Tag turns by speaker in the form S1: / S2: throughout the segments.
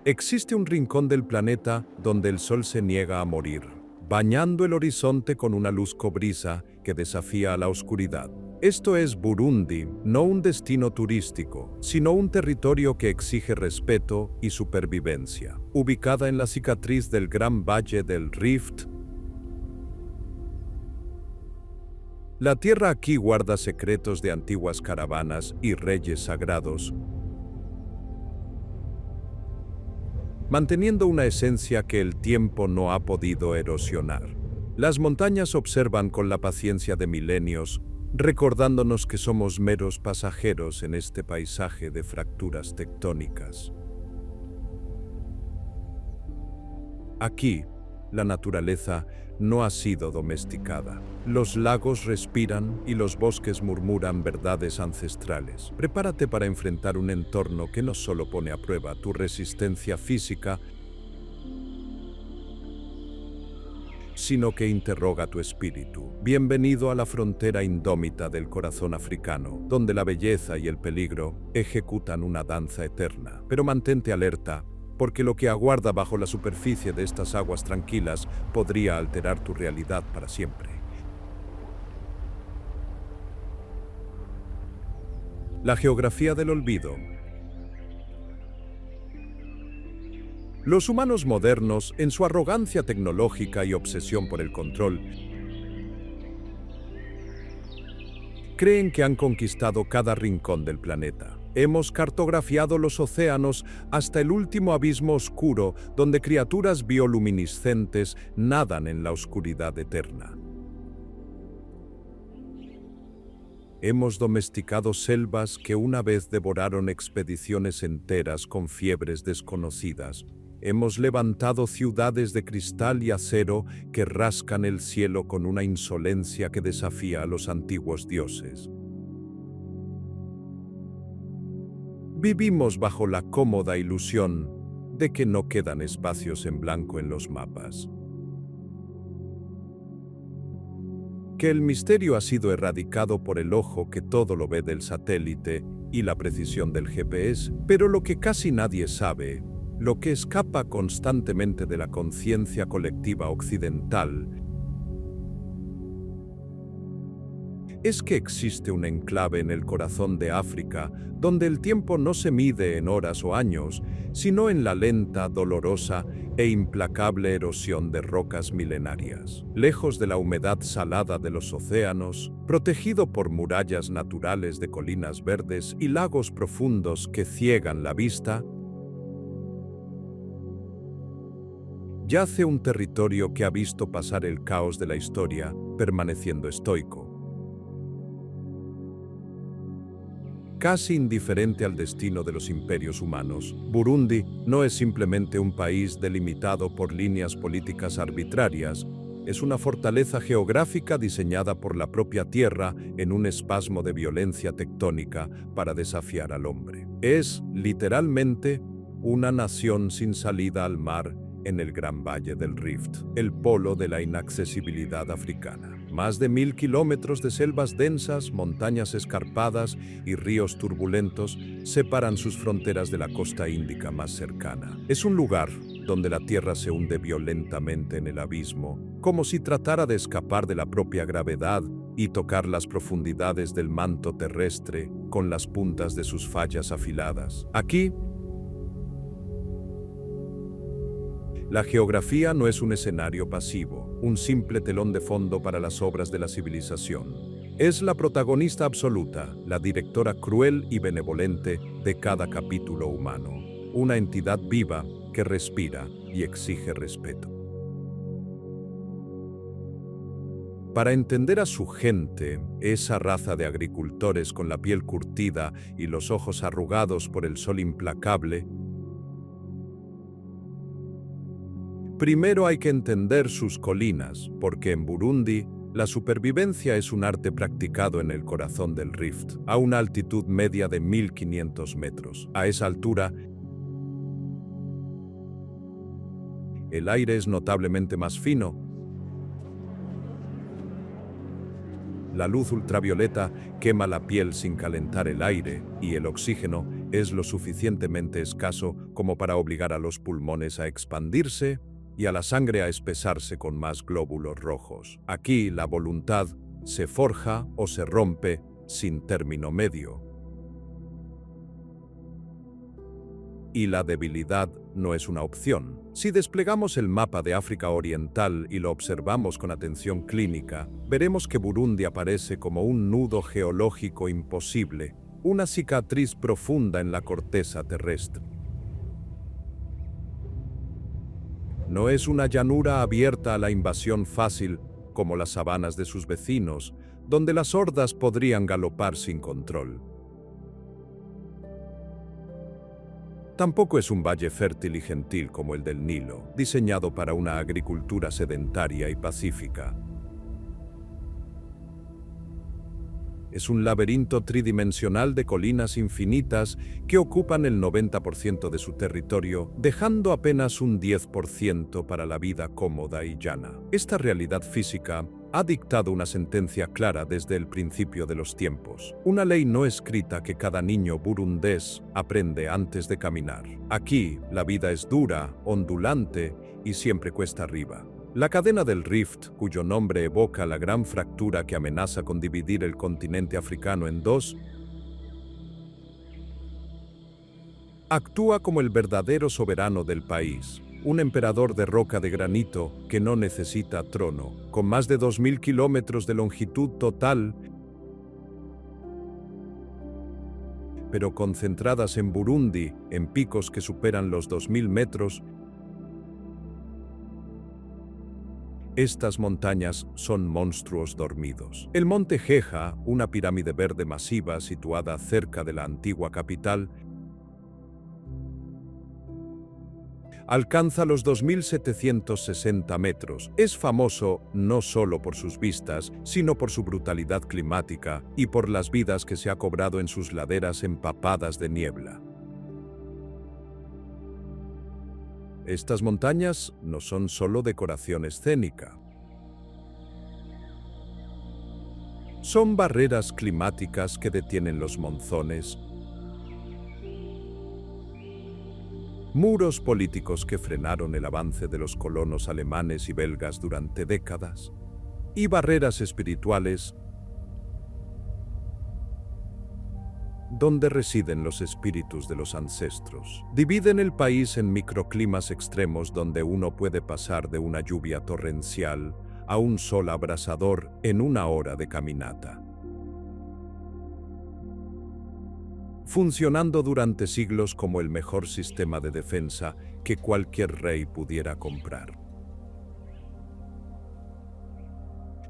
S1: Existe un rincón del planeta donde el sol se niega a morir, bañando el horizonte con una luz cobriza que desafía a la oscuridad. Esto es Burundi, no un destino turístico, sino un territorio que exige respeto y supervivencia. Ubicada en la cicatriz del Gran Valle del Rift, la tierra aquí guarda secretos de antiguas caravanas y reyes sagrados, manteniendo una esencia que el tiempo no ha podido erosionar. Las montañas observan con la paciencia de milenios, recordándonos que somos meros pasajeros en este paisaje de fracturas tectónicas. Aquí, la naturaleza no ha sido domesticada. Los lagos respiran y los bosques murmuran verdades ancestrales. Prepárate para enfrentar un entorno que no solo pone a prueba tu resistencia física, sino que interroga tu espíritu. Bienvenido a la frontera indómita del corazón africano, donde la belleza y el peligro ejecutan una danza eterna. Pero mantente alerta, porque lo que aguarda bajo la superficie de estas aguas tranquilas podría alterar tu realidad para siempre. La geografía del olvido. Los humanos modernos, en su arrogancia tecnológica y obsesión por el control, creen que han conquistado cada rincón del planeta. Hemos cartografiado los océanos hasta el último abismo oscuro donde criaturas bioluminiscentes nadan en la oscuridad eterna. Hemos domesticado selvas que una vez devoraron expediciones enteras con fiebres desconocidas. Hemos levantado ciudades de cristal y acero que rascan el cielo con una insolencia que desafía a los antiguos dioses. Vivimos bajo la cómoda ilusión de que no quedan espacios en blanco en los mapas. Que el misterio ha sido erradicado por el ojo que todo lo ve del satélite y la precisión del GPS, pero lo que casi nadie sabe, lo que escapa constantemente de la conciencia colectiva occidental, es que existe un enclave en el corazón de África donde el tiempo no se mide en horas o años, sino en la lenta, dolorosa e implacable erosión de rocas milenarias. Lejos de la humedad salada de los océanos, protegido por murallas naturales de colinas verdes y lagos profundos que ciegan la vista, yace un territorio que ha visto pasar el caos de la historia, permaneciendo estoico. Casi indiferente al destino de los imperios humanos, Burundi no es simplemente un país delimitado por líneas políticas arbitrarias, es una fortaleza geográfica diseñada por la propia tierra en un espasmo de violencia tectónica para desafiar al hombre. Es, literalmente, una nación sin salida al mar en el Gran Valle del Rift, el polo de la inaccesibilidad africana. Más de 1000 kilómetros de selvas densas, montañas escarpadas y ríos turbulentos separan sus fronteras de la costa índica más cercana. Es un lugar donde la tierra se hunde violentamente en el abismo, como si tratara de escapar de la propia gravedad y tocar las profundidades del manto terrestre con las puntas de sus fallas afiladas. Aquí, la geografía no es un escenario pasivo, un simple telón de fondo para las obras de la civilización. Es la protagonista absoluta, la directora cruel y benevolente de cada capítulo humano. Una entidad viva que respira y exige respeto. Para entender a su gente, esa raza de agricultores con la piel curtida y los ojos arrugados por el sol implacable, primero hay que entender sus colinas, porque en Burundi, la supervivencia es un arte practicado en el corazón del Rift, a una altitud media de 1500 metros. A esa altura, el aire es notablemente más fino. La luz ultravioleta quema la piel sin calentar el aire y el oxígeno es lo suficientemente escaso como para obligar a los pulmones a expandirse y a la sangre a espesarse con más glóbulos rojos. Aquí la voluntad se forja o se rompe sin término medio. Y la debilidad no es una opción. Si desplegamos el mapa de África Oriental y lo observamos con atención clínica, veremos que Burundi aparece como un nudo geológico imposible, una cicatriz profunda en la corteza terrestre. No es una llanura abierta a la invasión fácil, como las sabanas de sus vecinos, donde las hordas podrían galopar sin control. Tampoco es un valle fértil y gentil como el del Nilo, diseñado para una agricultura sedentaria y pacífica. Es un laberinto tridimensional de colinas infinitas que ocupan el 90% de su territorio, dejando apenas un 10% para la vida cómoda y llana. Esta realidad física ha dictado una sentencia clara desde el principio de los tiempos. Una ley no escrita que cada niño burundés aprende antes de caminar. Aquí, la vida es dura, ondulante y siempre cuesta arriba. La cadena del Rift, cuyo nombre evoca la gran fractura que amenaza con dividir el continente africano en dos, actúa como el verdadero soberano del país, un emperador de roca de granito que no necesita trono, con más de 2.000 kilómetros de longitud total, pero concentradas en Burundi, en picos que superan los 2.000 metros. Estas montañas son monstruos dormidos. El monte Jeja, una pirámide verde masiva situada cerca de la antigua capital, alcanza los 2.760 metros. Es famoso no solo por sus vistas, sino por su brutalidad climática y por las vidas que se ha cobrado en sus laderas empapadas de niebla. Estas montañas no son solo decoración escénica. Son barreras climáticas que detienen los monzones, muros políticos que frenaron el avance de los colonos alemanes y belgas durante décadas, y barreras espirituales donde residen los espíritus de los ancestros. Dividen el país en microclimas extremos donde uno puede pasar de una lluvia torrencial a un sol abrasador en una hora de caminata, funcionando durante siglos como el mejor sistema de defensa que cualquier rey pudiera comprar.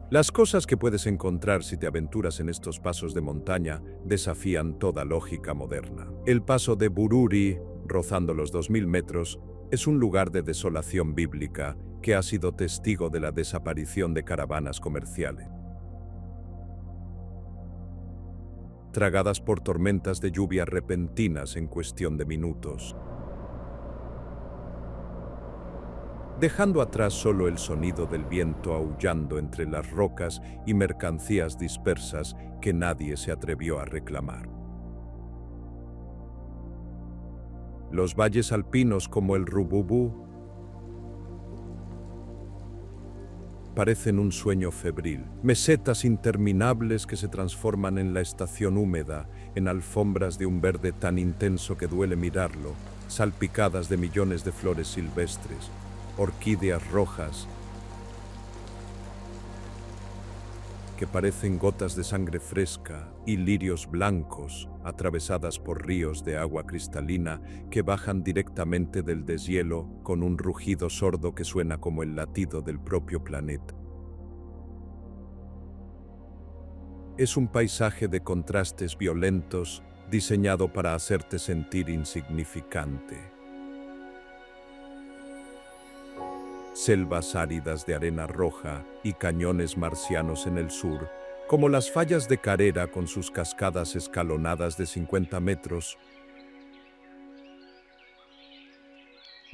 S1: Las cosas que puedes encontrar si te aventuras en estos pasos de montaña desafían toda lógica moderna. El paso de Bururi, rozando los 2.000 metros, es un lugar de desolación bíblica que ha sido testigo de la desaparición de caravanas comerciales, tragadas por tormentas de lluvia repentinas en cuestión de minutos, dejando atrás solo el sonido del viento aullando entre las rocas y mercancías dispersas que nadie se atrevió a reclamar. Los valles alpinos como el Rububu parecen un sueño febril, mesetas interminables que se transforman en la estación húmeda, en alfombras de un verde tan intenso que duele mirarlo, salpicadas de millones de flores silvestres, orquídeas rojas que parecen gotas de sangre fresca y lirios blancos atravesadas por ríos de agua cristalina que bajan directamente del deshielo con un rugido sordo que suena como el latido del propio planeta. Es un paisaje de contrastes violentos diseñado para hacerte sentir insignificante. Selvas áridas de arena roja y cañones marcianos en el sur, como las fallas de Carrera con sus cascadas escalonadas de 50 metros,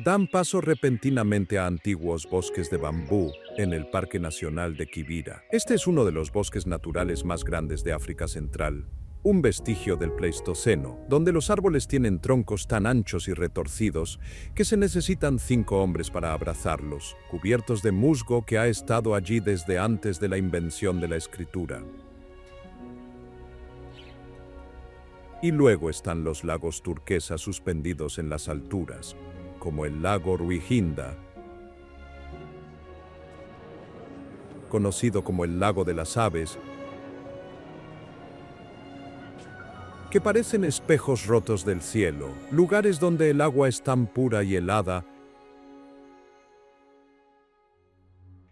S1: dan paso repentinamente a antiguos bosques de bambú en el Parque Nacional de Kibira. Este es uno de los bosques naturales más grandes de África Central un vestigio del Pleistoceno, donde los árboles tienen troncos tan anchos y retorcidos que se necesitan 5 hombres para abrazarlos, cubiertos de musgo que ha estado allí desde antes de la invención de la escritura. Y luego están los lagos turquesas suspendidos en las alturas, como el lago Ruihinda, conocido como el lago de las aves, que parecen espejos rotos del cielo, lugares donde el agua es tan pura y helada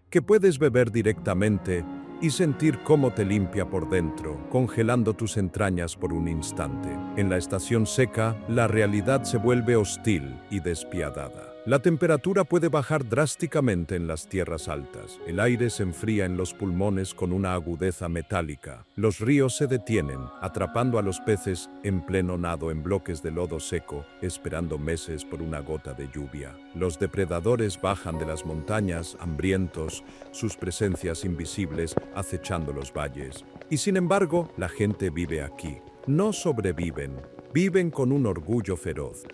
S1: que puedes beber directamente y sentir cómo te limpia por dentro, congelando tus entrañas por un instante. En la estación seca, la realidad se vuelve hostil y despiadada. La temperatura puede bajar drásticamente en las tierras altas. El aire se enfría en los pulmones con una agudeza metálica. Los ríos se detienen, atrapando a los peces en pleno nado en bloques de lodo seco, esperando meses por una gota de lluvia. Los depredadores bajan de las montañas, hambrientos, sus presencias invisibles acechando los valles. Y sin embargo, la gente vive aquí. No sobreviven, viven con un orgullo feroz.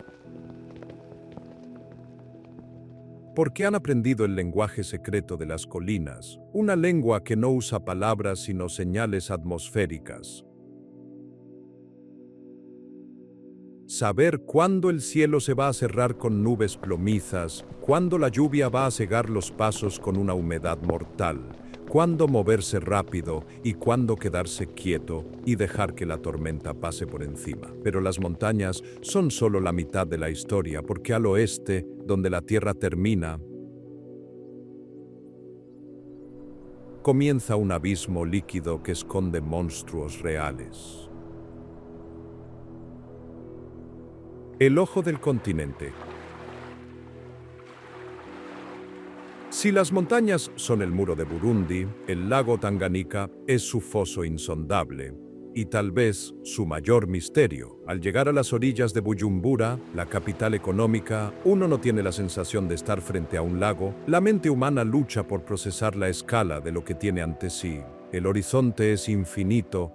S1: Porque han aprendido el lenguaje secreto de las colinas, una lengua que no usa palabras sino señales atmosféricas. Saber cuándo el cielo se va a cerrar con nubes plomizas, cuándo la lluvia va a cegar los pasos con una humedad mortal, cuándo moverse rápido y cuándo quedarse quieto y dejar que la tormenta pase por encima. Pero las montañas son solo la mitad de la historia, porque al oeste, donde la tierra termina, comienza un abismo líquido que esconde monstruos reales. El ojo del continente. Si las montañas son el muro de Burundi, el lago Tanganika es su foso insondable y tal vez su mayor misterio. Al llegar a las orillas de Bujumbura, la capital económica, uno no tiene la sensación de estar frente a un lago. La mente humana lucha por procesar la escala de lo que tiene ante sí. El horizonte es infinito.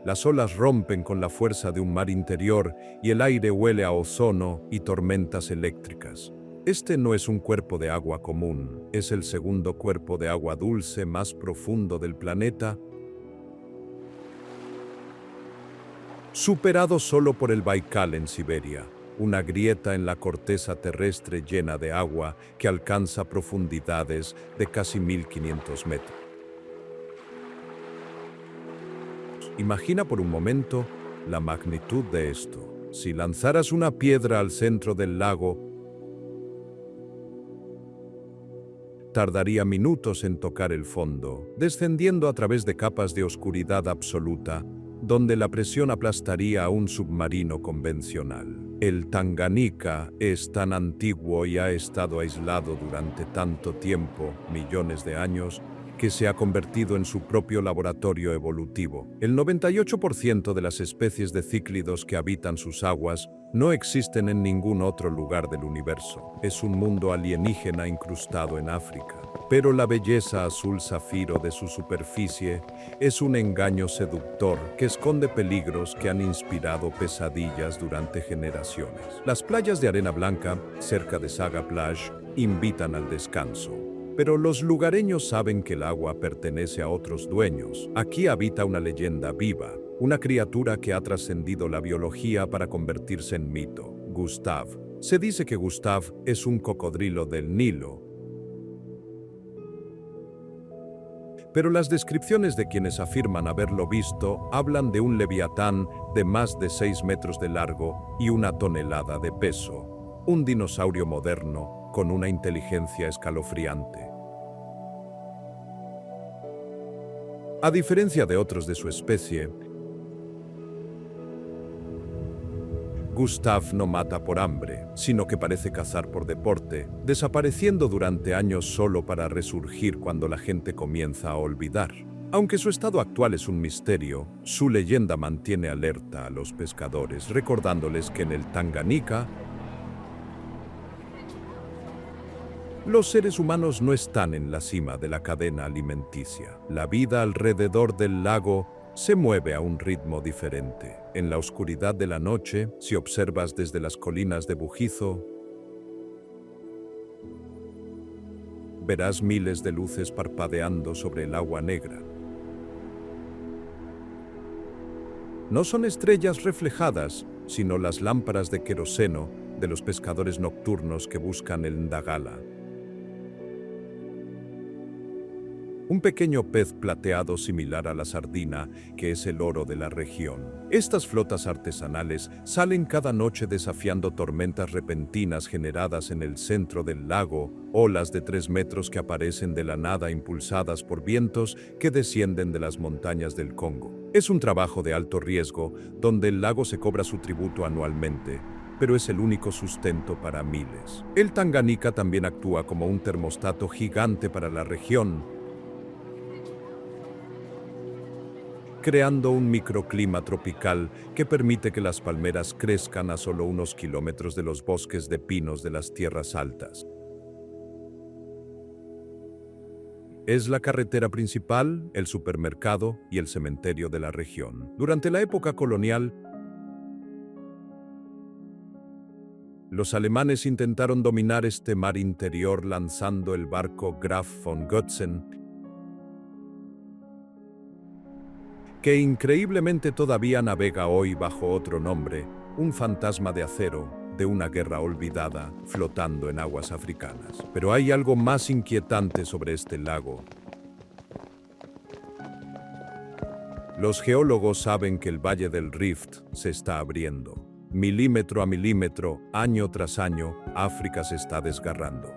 S1: Las olas rompen con la fuerza de un mar interior y el aire huele a ozono y tormentas eléctricas. Este no es un cuerpo de agua común, es el segundo cuerpo de agua dulce más profundo del planeta, superado solo por el Baikal en Siberia, una grieta en la corteza terrestre llena de agua que alcanza profundidades de casi 1500 metros. Imagina por un momento la magnitud de esto. Si lanzaras una piedra al centro del lago, tardaría minutos en tocar el fondo, descendiendo a través de capas de oscuridad absoluta, donde la presión aplastaría a un submarino convencional. El Tanganika es tan antiguo y ha estado aislado durante tanto tiempo, millones de años, que se ha convertido en su propio laboratorio evolutivo. El 98% de las especies de cíclidos que habitan sus aguas no existen en ningún otro lugar del universo. Es un mundo alienígena incrustado en África. Pero la belleza azul zafiro de su superficie es un engaño seductor que esconde peligros que han inspirado pesadillas durante generaciones. Las playas de arena blanca, cerca de Saga Plage, invitan al descanso. Pero los lugareños saben que el agua pertenece a otros dueños. Aquí habita una leyenda viva, una criatura que ha trascendido la biología para convertirse en mito. Gustav. Se dice que Gustav es un cocodrilo del Nilo. Pero las descripciones de quienes afirman haberlo visto hablan de un leviatán de más de 6 metros de largo y 1 tonelada de peso. Un dinosaurio moderno con una inteligencia escalofriante. A diferencia de otros de su especie, Gustav no mata por hambre, sino que parece cazar por deporte, desapareciendo durante años solo para resurgir cuando la gente comienza a olvidar. Aunque su estado actual es un misterio, su leyenda mantiene alerta a los pescadores, recordándoles que en el Tanganika Los seres humanos no están en la cima de la cadena alimenticia. La vida alrededor del lago se mueve a un ritmo diferente. En la oscuridad de la noche, si observas desde las colinas de Bugizo, verás miles de luces parpadeando sobre el agua negra. No son estrellas reflejadas, sino las lámparas de queroseno de los pescadores nocturnos que buscan el ndagala. Un pequeño pez plateado similar a la sardina, que es el oro de la región. Estas flotas artesanales salen cada noche desafiando tormentas repentinas generadas en el centro del lago, olas de 3 metros que aparecen de la nada impulsadas por vientos que descienden de las montañas del Congo. Es un trabajo de alto riesgo, donde el lago se cobra su tributo anualmente, pero es el único sustento para miles. El Tanganika también actúa como un termostato gigante para la región, creando un microclima tropical que permite que las palmeras crezcan a solo unos kilómetros de los bosques de pinos de las tierras altas. Es la carretera principal, el supermercado y el cementerio de la región. Durante la época colonial, los alemanes intentaron dominar este mar interior lanzando el barco Graf von Götzen, que increíblemente todavía navega hoy bajo otro nombre, un fantasma de acero de una guerra olvidada flotando en aguas africanas. Pero hay algo más inquietante sobre este lago. Los geólogos saben que el Valle del Rift se está abriendo. Milímetro a milímetro, año tras año, África se está desgarrando.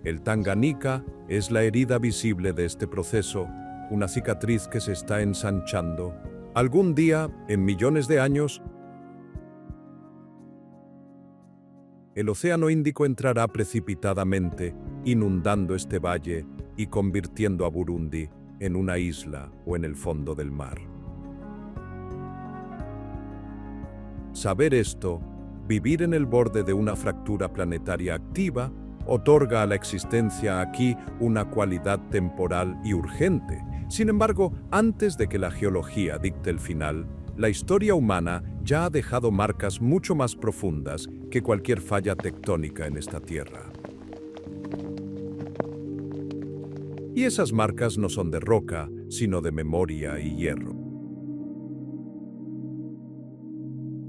S1: El Tanganika es la herida visible de este proceso, una cicatriz que se está ensanchando. Algún día, en millones de años, el Océano Índico entrará precipitadamente, inundando este valle y convirtiendo a Burundi en una isla o en el fondo del mar. Saber esto, vivir en el borde de una fractura planetaria activa, otorga a la existencia aquí una cualidad temporal y urgente. Sin embargo, antes de que la geología dicte el final, la historia humana ya ha dejado marcas mucho más profundas que cualquier falla tectónica en esta tierra. Y esas marcas no son de roca, sino de memoria y hierro.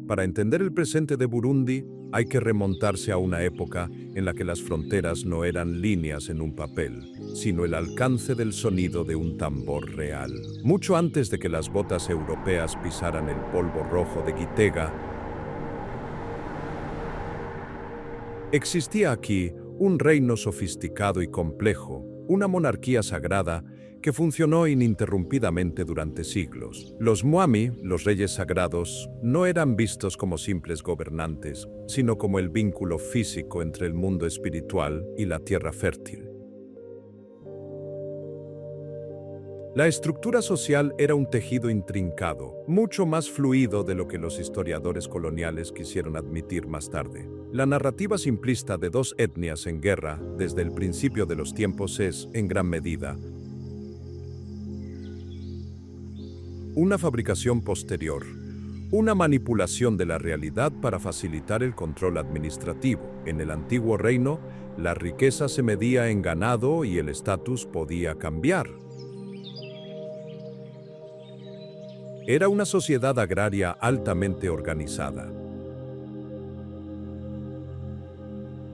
S1: Para entender el presente de Burundi, hay que remontarse a una época en la que las fronteras no eran líneas en un papel, sino el alcance del sonido de un tambor real. Mucho antes de que las botas europeas pisaran el polvo rojo de Gitega, existía aquí un reino sofisticado y complejo, una monarquía sagrada que funcionó ininterrumpidamente durante siglos. Los Mwami, los reyes sagrados, no eran vistos como simples gobernantes, sino como el vínculo físico entre el mundo espiritual y la tierra fértil. La estructura social era un tejido intrincado, mucho más fluido de lo que los historiadores coloniales quisieron admitir más tarde. La narrativa simplista de dos etnias en guerra desde el principio de los tiempos es, en gran medida, una fabricación posterior, una manipulación de la realidad para facilitar el control administrativo. En el antiguo reino, la riqueza se medía en ganado y el estatus podía cambiar. Era una sociedad agraria altamente organizada,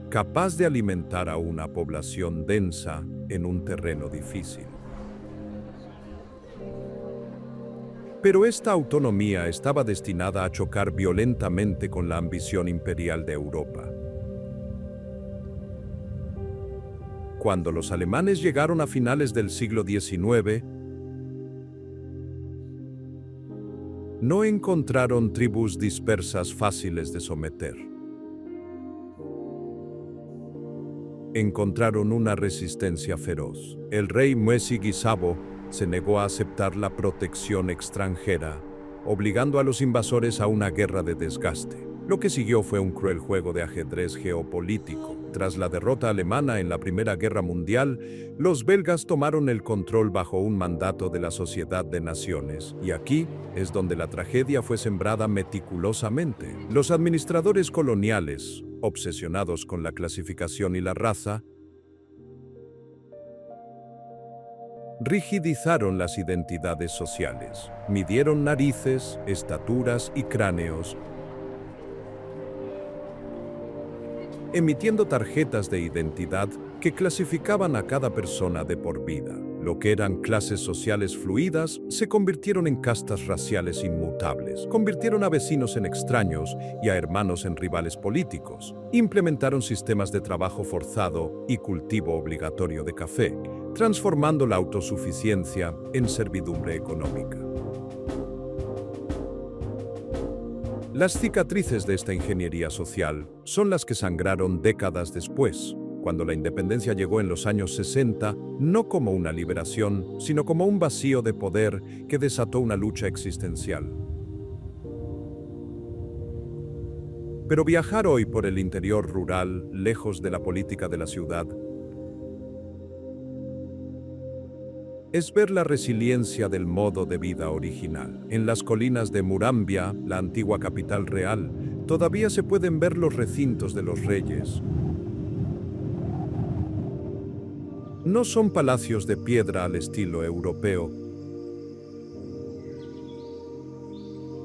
S1: capaz de alimentar a una población densa en un terreno difícil. Pero esta autonomía estaba destinada a chocar violentamente con la ambición imperial de Europa. Cuando los alemanes llegaron a finales del siglo XIX, no encontraron tribus dispersas fáciles de someter. Encontraron una resistencia feroz. El rey Mwesi Gisabo se negó a aceptar la protección extranjera, obligando a los invasores a una guerra de desgaste. Lo que siguió fue un cruel juego de ajedrez geopolítico. Tras la derrota alemana en la Primera Guerra Mundial, los belgas tomaron el control bajo un mandato de la Sociedad de Naciones. Y aquí es donde la tragedia fue sembrada meticulosamente. Los administradores coloniales, obsesionados con la clasificación y la raza, rigidizaron las identidades sociales, midieron narices, estaturas y cráneos, emitiendo tarjetas de identidad que clasificaban a cada persona de por vida. Lo que eran clases sociales fluidas se convirtieron en castas raciales inmutables, convirtieron a vecinos en extraños y a hermanos en rivales políticos, implementaron sistemas de trabajo forzado y cultivo obligatorio de café, transformando la autosuficiencia en servidumbre económica. Las cicatrices de esta ingeniería social son las que sangraron décadas después, cuando la independencia llegó en los años 60, no como una liberación, sino como un vacío de poder que desató una lucha existencial. Pero viajar hoy por el interior rural, lejos de la política de la ciudad, es ver la resiliencia del modo de vida original. En las colinas de Murambia, la antigua capital real, todavía se pueden ver los recintos de los reyes. No son palacios de piedra al estilo europeo,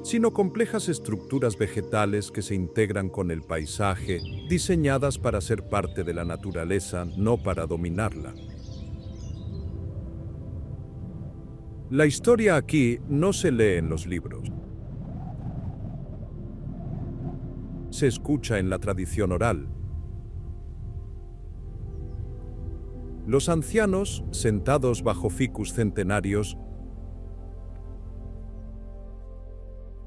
S1: sino complejas estructuras vegetales que se integran con el paisaje, diseñadas para ser parte de la naturaleza, no para dominarla. La historia aquí no se lee en los libros. Se escucha en la tradición oral. Los ancianos, sentados bajo ficus centenarios,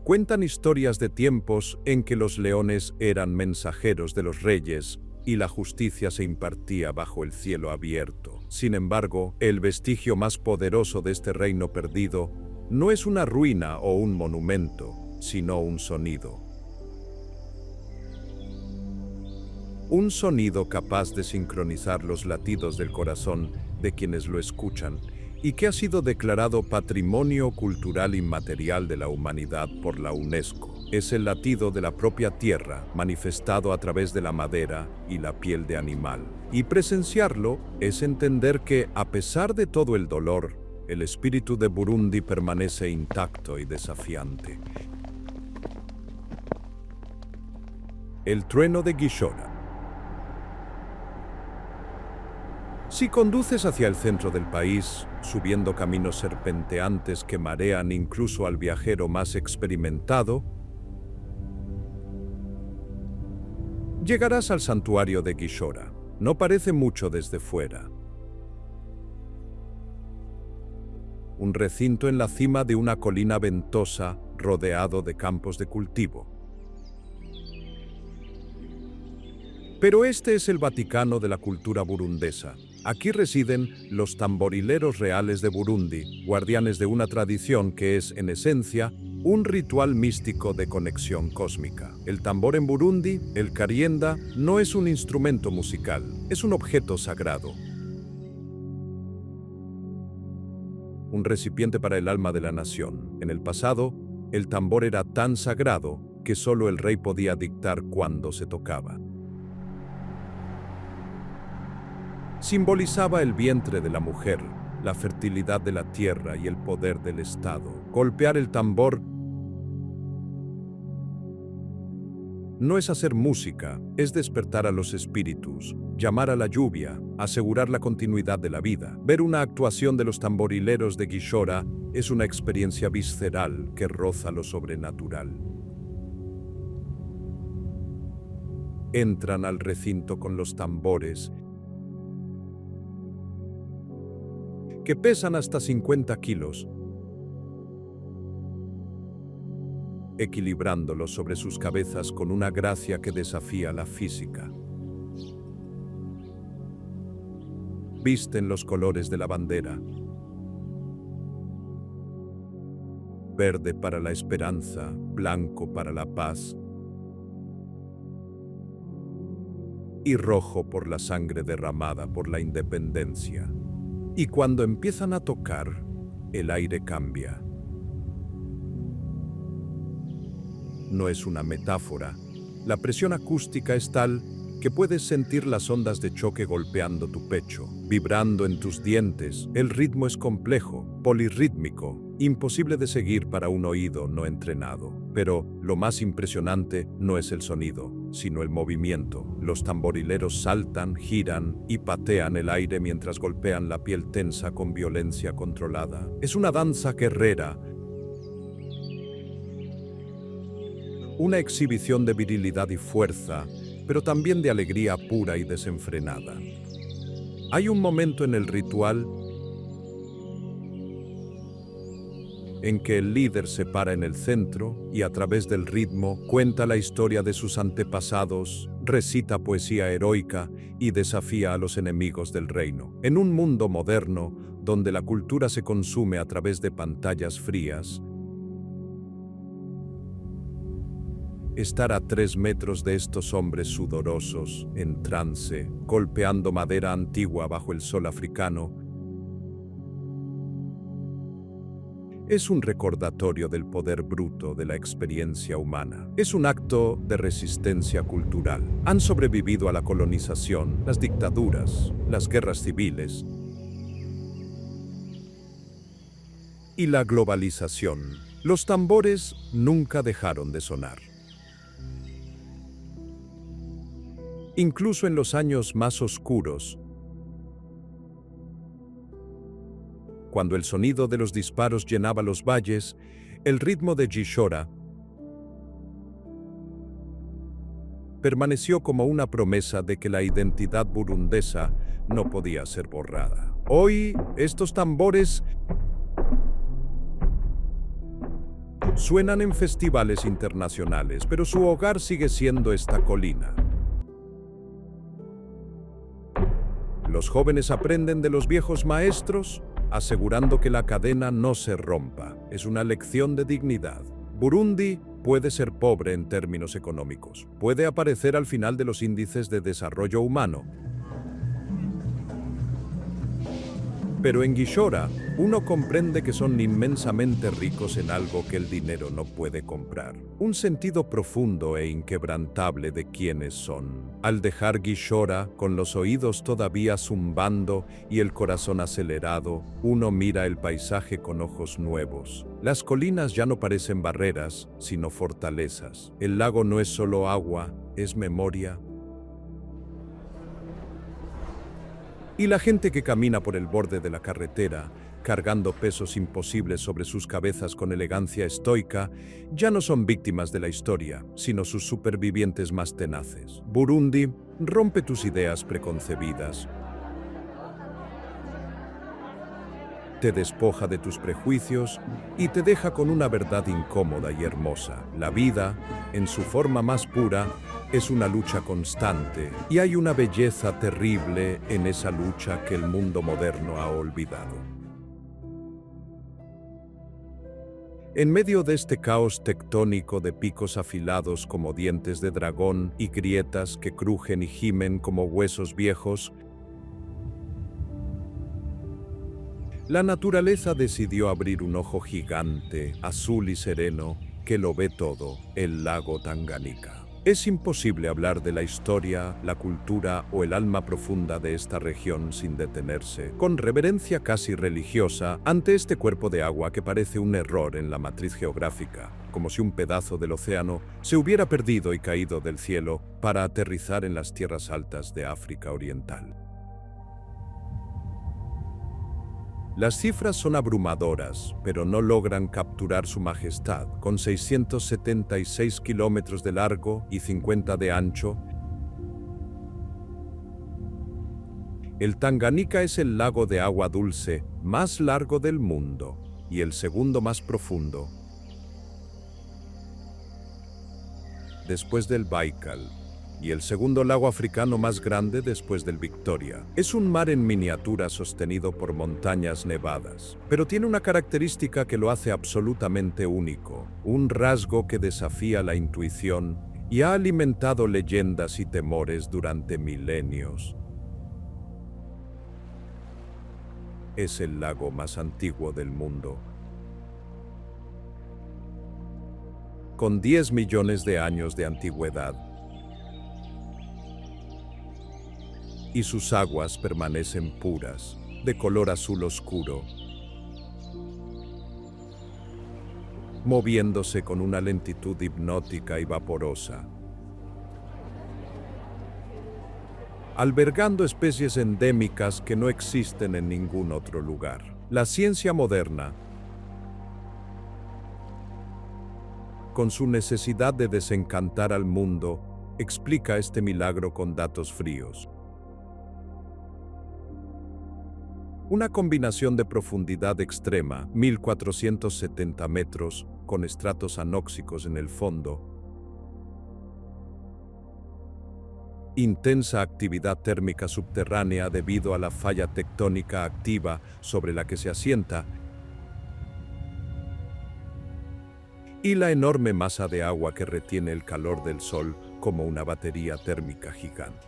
S1: cuentan historias de tiempos en que los leones eran mensajeros de los reyes y la justicia se impartía bajo el cielo abierto. Sin embargo, el vestigio más poderoso de este reino perdido no es una ruina o un monumento, sino un sonido. Un sonido capaz de sincronizar los latidos del corazón de quienes lo escuchan y que ha sido declarado Patrimonio Cultural Inmaterial de la Humanidad por la UNESCO. Es el latido de la propia tierra, manifestado a través de la madera y la piel de animal. Y presenciarlo es entender que, a pesar de todo el dolor, el espíritu de Burundi permanece intacto y desafiante. El trueno de Gishora. Si conduces hacia el centro del país, subiendo caminos serpenteantes que marean incluso al viajero más experimentado, llegarás al santuario de Gishora. No parece mucho desde fuera. Un recinto en la cima de una colina ventosa rodeado de campos de cultivo. Pero este es el Vaticano de la cultura burundesa. Aquí residen los tamborileros reales de Burundi, guardianes de una tradición que es, en esencia, un ritual místico de conexión cósmica. El tambor en Burundi, el karienda, no es un instrumento musical, es un objeto sagrado. Un recipiente para el alma de la nación. En el pasado, el tambor era tan sagrado que solo el rey podía dictar cuándo se tocaba. Simbolizaba el vientre de la mujer, la fertilidad de la tierra y el poder del Estado. Golpear el tambor no es hacer música, es despertar a los espíritus, llamar a la lluvia, asegurar la continuidad de la vida. Ver una actuación de los tamborileros de Gishora es una experiencia visceral que roza lo sobrenatural. Entran al recinto con los tambores, que pesan hasta 50 kilos, equilibrándolos sobre sus cabezas con una gracia que desafía la física. Visten los colores de la bandera. Verde para la esperanza, blanco para la paz, y rojo por la sangre derramada por la independencia. Y cuando empiezan a tocar, el aire cambia. No es una metáfora. La presión acústica es tal que puedes sentir las ondas de choque golpeando tu pecho, vibrando en tus dientes. El ritmo es complejo, polirrítmico, imposible de seguir para un oído no entrenado. Pero lo más impresionante no es el sonido, sino el movimiento. Los tamborileros saltan, giran y patean el aire mientras golpean la piel tensa con violencia controlada. Es una danza guerrera, una exhibición de virilidad y fuerza, pero también de alegría pura y desenfrenada. Hay un momento en el ritual en que el líder se para en el centro y a través del ritmo cuenta la historia de sus antepasados, recita poesía heroica y desafía a los enemigos del reino. En un mundo moderno, donde la cultura se consume a través de pantallas frías, estar a 3 metros de estos hombres sudorosos, en trance, golpeando madera antigua bajo el sol africano, es un recordatorio del poder bruto de la experiencia humana. Es un acto de resistencia cultural. Han sobrevivido a la colonización, las dictaduras, las guerras civiles y la globalización. Los tambores nunca dejaron de sonar. Incluso en los años más oscuros, cuando el sonido de los disparos llenaba los valles, el ritmo de Gishora permaneció como una promesa de que la identidad burundesa no podía ser borrada. Hoy, estos tambores suenan en festivales internacionales, pero su hogar sigue siendo esta colina. Los jóvenes aprenden de los viejos maestros, asegurando que la cadena no se rompa. Es una lección de dignidad. Burundi puede ser pobre en términos económicos. Puede aparecer al final de los índices de desarrollo humano. Pero en Gishora, uno comprende que son inmensamente ricos en algo que el dinero no puede comprar. Un sentido profundo e inquebrantable de quiénes son. Al dejar Gishora, con los oídos todavía zumbando y el corazón acelerado, uno mira el paisaje con ojos nuevos. Las colinas ya no parecen barreras, sino fortalezas. El lago no es solo agua, es memoria. Y la gente que camina por el borde de la carretera, cargando pesos imposibles sobre sus cabezas con elegancia estoica, ya no son víctimas de la historia, sino sus supervivientes más tenaces. Burundi, rompe tus ideas preconcebidas. Te despoja de tus prejuicios y te deja con una verdad incómoda y hermosa. La vida, en su forma más pura, es una lucha constante y hay una belleza terrible en esa lucha que el mundo moderno ha olvidado. En medio de este caos tectónico de picos afilados como dientes de dragón y grietas que crujen y gimen como huesos viejos, la naturaleza decidió abrir un ojo gigante, azul y sereno, que lo ve todo, el lago Tanganika. Es imposible hablar de la historia, la cultura o el alma profunda de esta región sin detenerse, con reverencia casi religiosa, ante este cuerpo de agua que parece un error en la matriz geográfica, como si un pedazo del océano se hubiera perdido y caído del cielo para aterrizar en las tierras altas de África Oriental. Las cifras son abrumadoras, pero no logran capturar su majestad. Con 676 kilómetros de largo y 50 de ancho, el Tanganika es el lago de agua dulce más largo del mundo y el segundo más profundo, después del Baikal, y el segundo lago africano más grande después del Victoria. Es un mar en miniatura sostenido por montañas nevadas, pero tiene una característica que lo hace absolutamente único, un rasgo que desafía la intuición y ha alimentado leyendas y temores durante milenios. Es el lago más antiguo del mundo, con 10 millones de años de antigüedad, y sus aguas permanecen puras, de color azul oscuro, moviéndose con una lentitud hipnótica y vaporosa, albergando especies endémicas que no existen en ningún otro lugar. La ciencia moderna, con su necesidad de desencantar al mundo, explica este milagro con datos fríos. Una combinación de profundidad extrema, 1470 metros, con estratos anóxicos en el fondo, intensa actividad térmica subterránea debido a la falla tectónica activa sobre la que se asienta, y la enorme masa de agua que retiene el calor del sol como una batería térmica gigante.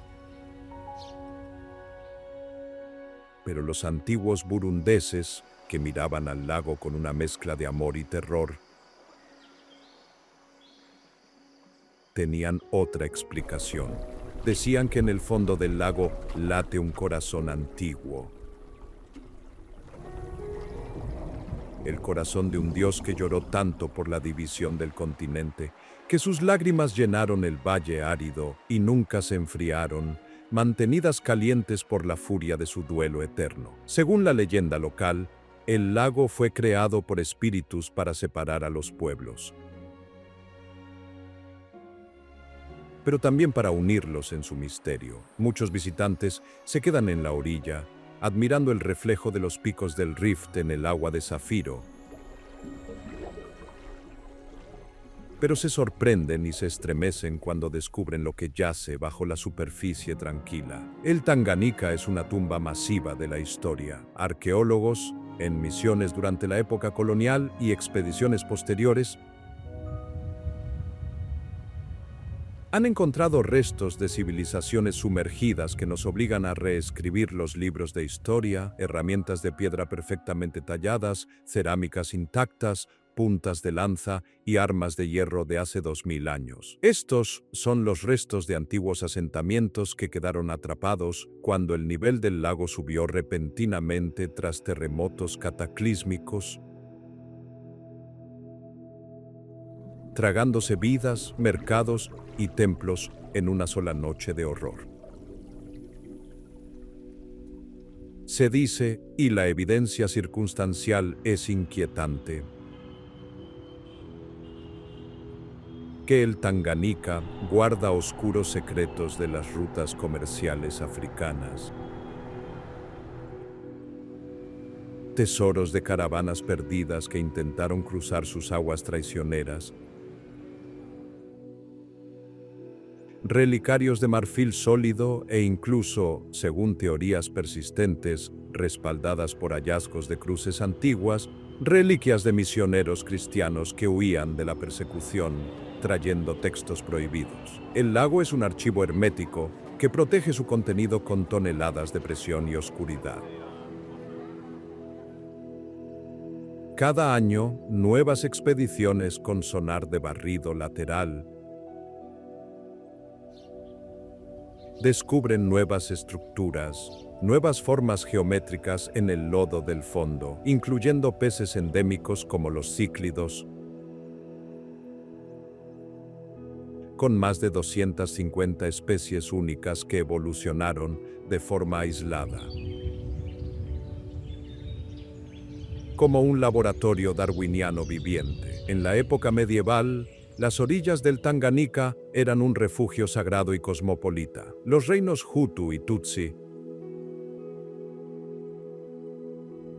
S1: Pero los antiguos burundeses, que miraban al lago con una mezcla de amor y terror, tenían otra explicación. Decían que en el fondo del lago late un corazón antiguo. El corazón de un dios que lloró tanto por la división del continente, que sus lágrimas llenaron el valle árido y nunca se enfriaron, mantenidas calientes por la furia de su duelo eterno. Según la leyenda local, el lago fue creado por espíritus para separar a los pueblos, pero también para unirlos en su misterio. Muchos visitantes se quedan en la orilla, admirando el reflejo de los picos del Rift en el agua de zafiro, pero se sorprenden y se estremecen cuando descubren lo que yace bajo la superficie tranquila. El Tanganika es una tumba masiva de la historia. Arqueólogos, en misiones durante la época colonial y expediciones posteriores, han encontrado restos de civilizaciones sumergidas que nos obligan a reescribir los libros de historia, herramientas de piedra perfectamente talladas, cerámicas intactas, puntas de lanza y armas de hierro de hace 2000 años. Estos son los restos de antiguos asentamientos que quedaron atrapados cuando el nivel del lago subió repentinamente tras terremotos cataclísmicos, tragándose vidas, mercados y templos en una sola noche de horror. Se dice, y la evidencia circunstancial es inquietante, que el Tanganika guarda oscuros secretos de las rutas comerciales africanas. Tesoros de caravanas perdidas que intentaron cruzar sus aguas traicioneras, relicarios de marfil sólido e incluso, según teorías persistentes, respaldadas por hallazgos de cruces antiguas, reliquias de misioneros cristianos que huían de la persecución, trayendo textos prohibidos. El lago es un archivo hermético que protege su contenido con toneladas de presión y oscuridad. Cada año, nuevas expediciones con sonar de barrido lateral descubren nuevas estructuras, nuevas formas geométricas en el lodo del fondo, incluyendo peces endémicos como los cíclidos, con más de 250 especies únicas que evolucionaron de forma aislada, como un laboratorio darwiniano viviente. En la época medieval, las orillas del Tanganika eran un refugio sagrado y cosmopolita. Los reinos Hutu y Tutsi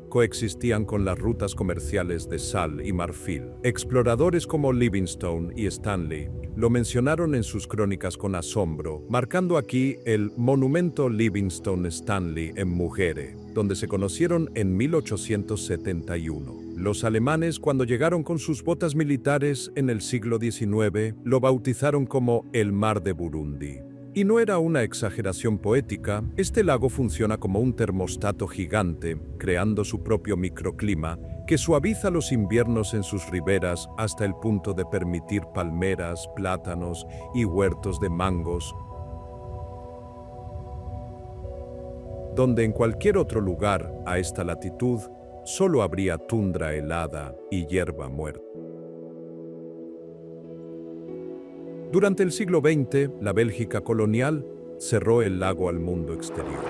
S1: coexistían con las rutas comerciales de sal y marfil. Exploradores como Livingstone y Stanley lo mencionaron en sus crónicas con asombro, marcando aquí el monumento Livingstone-Stanley en Mugere, donde se conocieron en 1871. Los alemanes, cuando llegaron con sus botas militares en el siglo XIX, lo bautizaron como el Mar de Burundi. Y no era una exageración poética, este lago funciona como un termostato gigante, creando su propio microclima, que suaviza los inviernos en sus riberas hasta el punto de permitir palmeras, plátanos y huertos de mangos, donde en cualquier otro lugar a esta latitud solo habría tundra helada y hierba muerta. Durante el siglo XX, la Bélgica colonial cerró el lago al mundo exterior.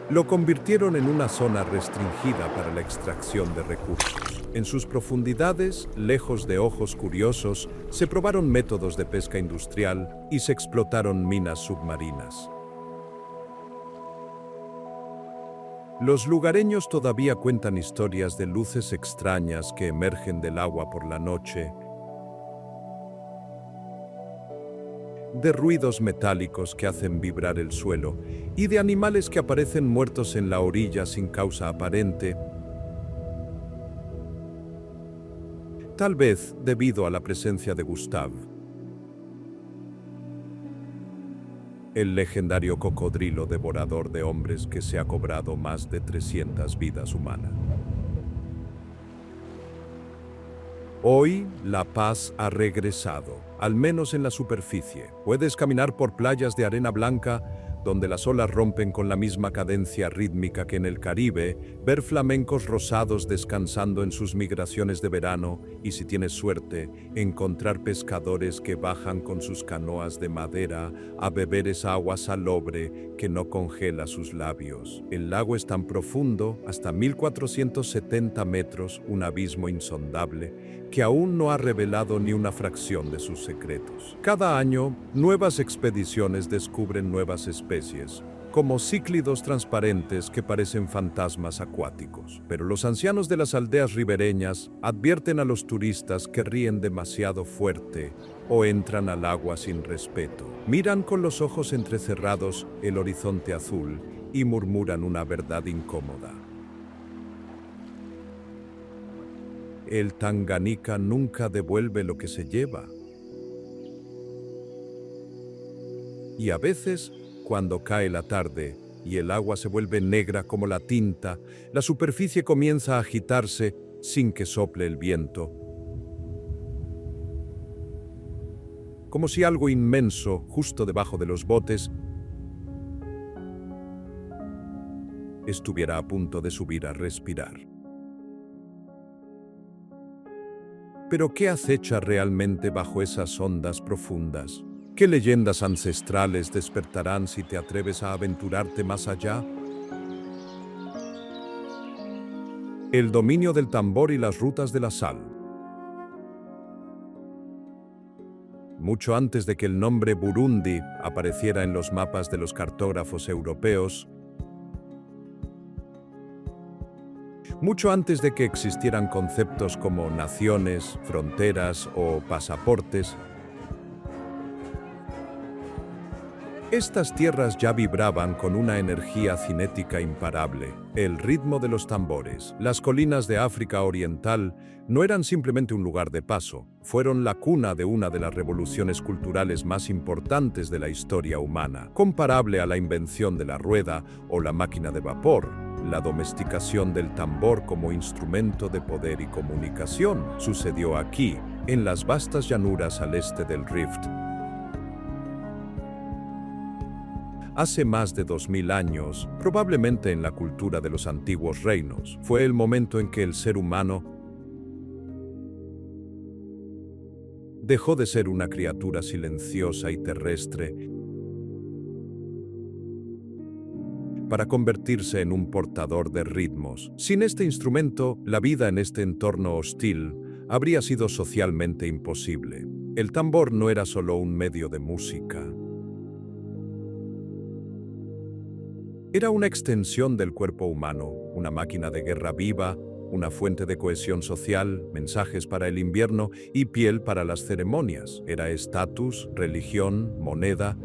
S1: Lo convirtieron en una zona restringida para la extracción de recursos. En sus profundidades, lejos de ojos curiosos, se probaron métodos de pesca industrial y se explotaron minas submarinas. Los lugareños todavía cuentan historias de luces extrañas que emergen del agua por la noche, de ruidos metálicos que hacen vibrar el suelo y de animales que aparecen muertos en la orilla sin causa aparente, tal vez debido a la presencia de Gustave, el legendario cocodrilo devorador de hombres que se ha cobrado más de 300 vidas humanas. Hoy, la paz ha regresado, al menos en la superficie. Puedes caminar por playas de arena blanca, donde las olas rompen con la misma cadencia rítmica que en el Caribe, ver flamencos rosados descansando en sus migraciones de verano y, si tienes suerte, encontrar pescadores que bajan con sus canoas de madera a beber esa agua salobre que no congela sus labios. El lago es tan profundo, hasta 1470 metros, un abismo insondable, que aún no ha revelado ni una fracción de sus secretos. Cada año, nuevas expediciones descubren nuevas especies, como cíclidos transparentes que parecen fantasmas acuáticos. Pero los ancianos de las aldeas ribereñas advierten a los turistas que ríen demasiado fuerte o entran al agua sin respeto. Miran con los ojos entrecerrados el horizonte azul y murmuran una verdad incómoda. El Tanganica nunca devuelve lo que se lleva. Y a veces, cuando cae la tarde y el agua se vuelve negra como la tinta, la superficie comienza a agitarse sin que sople el viento, como si algo inmenso, justo debajo de los botes, estuviera a punto de subir a respirar. Pero ¿qué acecha realmente bajo esas ondas profundas? ¿Qué leyendas ancestrales despertarán si te atreves a aventurarte más allá? El dominio del tambor y las rutas de la sal. Mucho antes de que el nombre Burundi apareciera en los mapas de los cartógrafos europeos, mucho antes de que existieran conceptos como naciones, fronteras o pasaportes, estas tierras ya vibraban con una energía cinética imparable, el ritmo de los tambores. Las colinas de África Oriental no eran simplemente un lugar de paso, fueron la cuna de una de las revoluciones culturales más importantes de la historia humana, comparable a la invención de la rueda o la máquina de vapor. La domesticación del tambor como instrumento de poder y comunicación sucedió aquí, en las vastas llanuras al este del Rift. Hace más de 2000 años, probablemente en la cultura de los antiguos reinos, fue el momento en que el ser humano dejó de ser una criatura silenciosa y terrestre para convertirse en un portador de ritmos. Sin este instrumento, la vida en este entorno hostil habría sido socialmente imposible. El tambor no era solo un medio de música. Era una extensión del cuerpo humano, una máquina de guerra viva, una fuente de cohesión social, mensajes para el invierno y piel para las ceremonias. Era estatus, religión, moneda.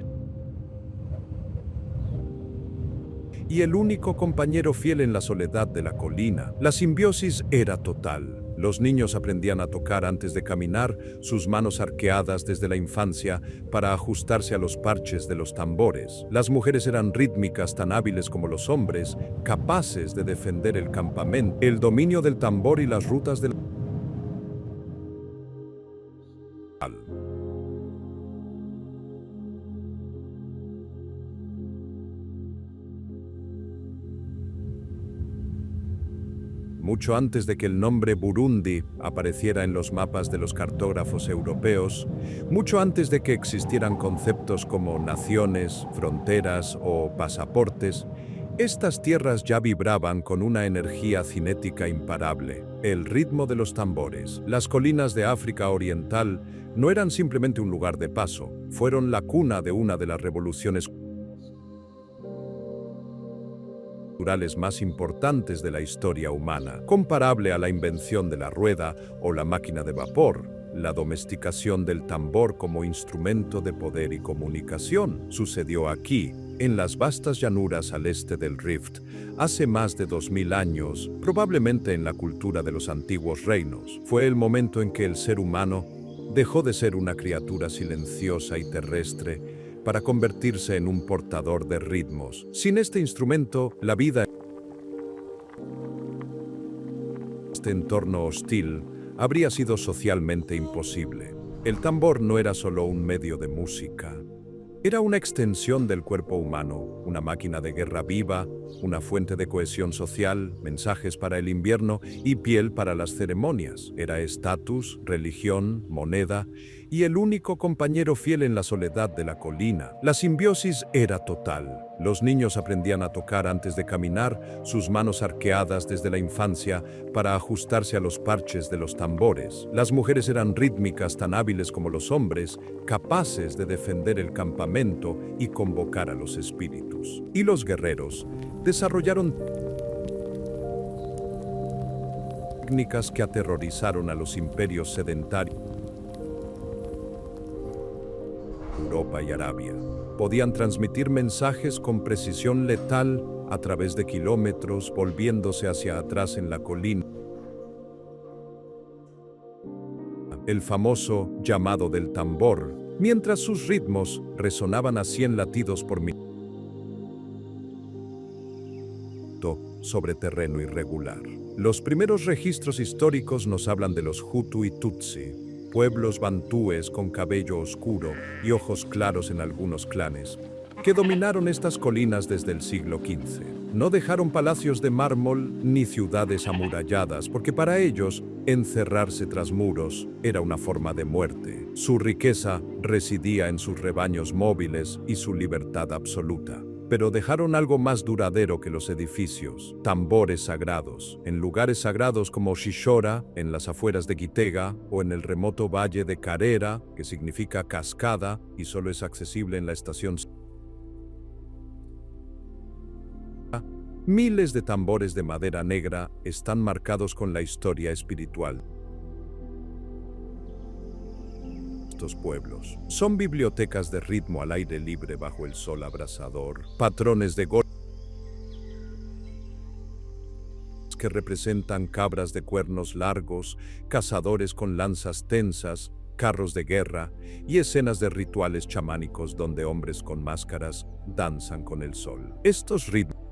S1: y el único compañero fiel en la soledad de la colina. La simbiosis era total. Los niños aprendían a tocar antes de caminar, sus manos arqueadas desde la infancia para ajustarse a los parches de los tambores. Las mujeres eran rítmicas tan hábiles como los hombres, capaces de defender el campamento, el dominio del tambor y las rutas del... Mucho antes de que el nombre Burundi apareciera en los mapas de los cartógrafos europeos, mucho antes de que existieran conceptos como naciones, fronteras o pasaportes, estas tierras ya vibraban con una energía cinética imparable, el ritmo de los tambores. Las colinas de África Oriental no eran simplemente un lugar de paso, fueron la cuna de una de las revoluciones culturales más importantes de la historia humana, comparable a la invención de la rueda o la máquina de vapor. La domesticación del tambor como instrumento de poder y comunicación sucedió aquí, en las vastas llanuras al este del Rift, hace más de 2000 años, probablemente en la cultura de los antiguos reinos. Fue el momento en que el ser humano dejó de ser una criatura silenciosa y terrestre para convertirse en un portador de ritmos. Sin este instrumento, la vida en este entorno hostil habría sido socialmente imposible. El tambor no era solo un medio de música. Era una extensión del cuerpo humano, una máquina de guerra viva, una fuente de cohesión social, mensajes para el invierno y piel para las ceremonias. Era estatus, religión, moneda y el único compañero fiel en la soledad de la colina. La simbiosis era total. Los niños aprendían a tocar antes de caminar, sus manos arqueadas desde la infancia para ajustarse a los parches de los tambores. Las mujeres eran rítmicas tan hábiles como los hombres, capaces de defender el campamento y convocar a los espíritus. Y los guerreros desarrollaron técnicas que aterrorizaron a los imperios sedentarios de Europa y Arabia. Podían transmitir mensajes con precisión letal a través de kilómetros, volviéndose hacia atrás en la colina. El famoso llamado del tambor, mientras sus ritmos resonaban a 100 latidos por minuto sobre terreno irregular. Los primeros registros históricos nos hablan de los Hutu y Tutsi, pueblos bantúes con cabello oscuro y ojos claros en algunos clanes, que dominaron estas colinas desde el siglo XV. No dejaron palacios de mármol ni ciudades amuralladas, porque para ellos, encerrarse tras muros era una forma de muerte. Su riqueza residía en sus rebaños móviles y su libertad absoluta. Pero dejaron algo más duradero que los edificios: tambores sagrados, en lugares sagrados como Shishora, en las afueras de Gitega, o en el remoto valle de Carera, que significa cascada y solo es accesible en la estación. Miles de tambores de madera negra están marcados con la historia espiritual. Estos pueblos son bibliotecas de ritmo al aire libre bajo el sol abrasador, patrones de golpes que representan cabras de cuernos largos, cazadores con lanzas tensas, carros de guerra y escenas de rituales chamánicos donde hombres con máscaras danzan con el sol. Estos ritmos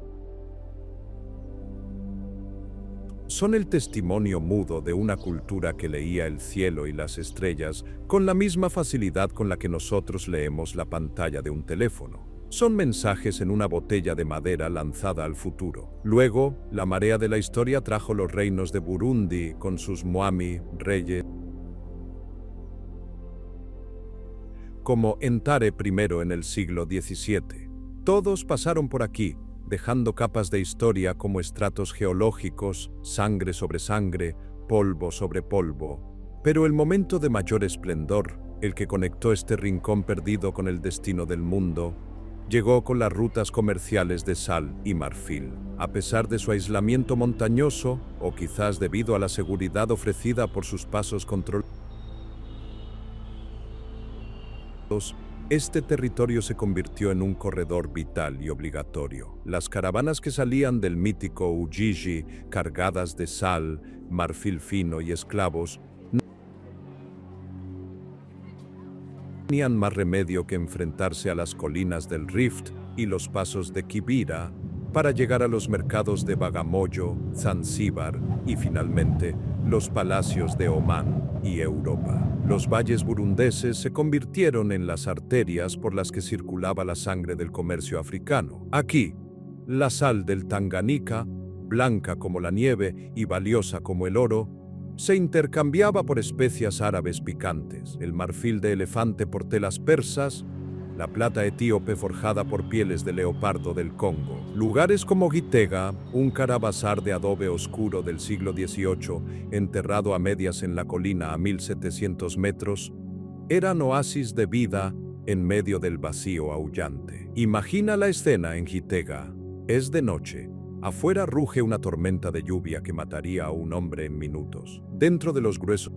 S1: son el testimonio mudo de una cultura que leía el cielo y las estrellas con la misma facilidad con la que nosotros leemos la pantalla de un teléfono. Son mensajes en una botella de madera lanzada al futuro. Luego, la marea de la historia trajo los reinos de Burundi con sus Mwami, reyes, como Entare I en el siglo XVII. Todos pasaron por aquí, dejando capas de historia como estratos geológicos, sangre sobre sangre, polvo sobre polvo. Pero el momento de mayor esplendor, el que conectó este rincón perdido con el destino del mundo, llegó con las rutas comerciales de sal y marfil. A pesar de su aislamiento montañoso, o quizás debido a la seguridad ofrecida por sus pasos controlados, Este territorio se convirtió en un corredor vital y obligatorio. Las caravanas que salían del mítico Ujiji, cargadas de sal, marfil fino y esclavos, no tenían más remedio que enfrentarse a las colinas del Rift y los pasos de Kibera para llegar a los mercados de Bagamoyo, Zanzíbar y finalmente los palacios de Omán y Europa. Los valles burundeses se convirtieron en las arterias por las que circulaba la sangre del comercio africano. Aquí, la sal del Tanganica, blanca como la nieve y valiosa como el oro, se intercambiaba por especias árabes picantes, el marfil de elefante por telas persas, la plata etíope forjada por pieles de leopardo del Congo. Lugares como Gitega, un caravasar de adobe oscuro del siglo XVIII, enterrado a medias en la colina a 1700 metros, eran oasis de vida en medio del vacío aullante. Imagina la escena en Gitega. Es de noche. Afuera ruge una tormenta de lluvia que mataría a un hombre en minutos. Dentro de los gruesos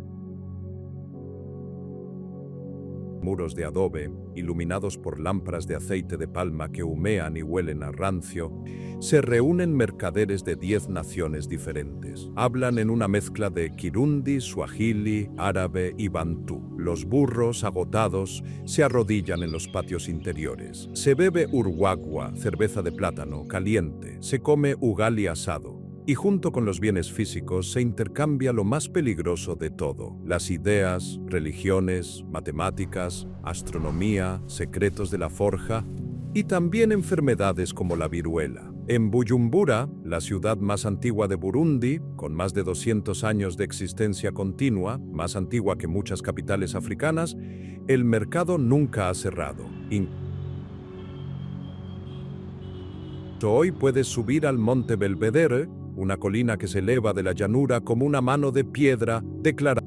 S1: muros de adobe, iluminados por lámparas de aceite de palma que humean y huelen a rancio, se reúnen mercaderes de 10 naciones diferentes. Hablan en una mezcla de kirundi, suajili, árabe y bantú. Los burros, agotados, se arrodillan en los patios interiores. Se bebe urwagwa, cerveza de plátano, caliente. Se come ugali asado. Y junto con los bienes físicos se intercambia lo más peligroso de todo: las ideas, religiones, matemáticas, astronomía, secretos de la forja y también enfermedades como la viruela. En Bujumbura, la ciudad más antigua de Burundi, con más de 200 años de existencia continua, más antigua que muchas capitales africanas, el mercado nunca ha cerrado. Hoy puedes subir al Monte Belvedere, una colina que se eleva de la llanura como una mano de piedra declarada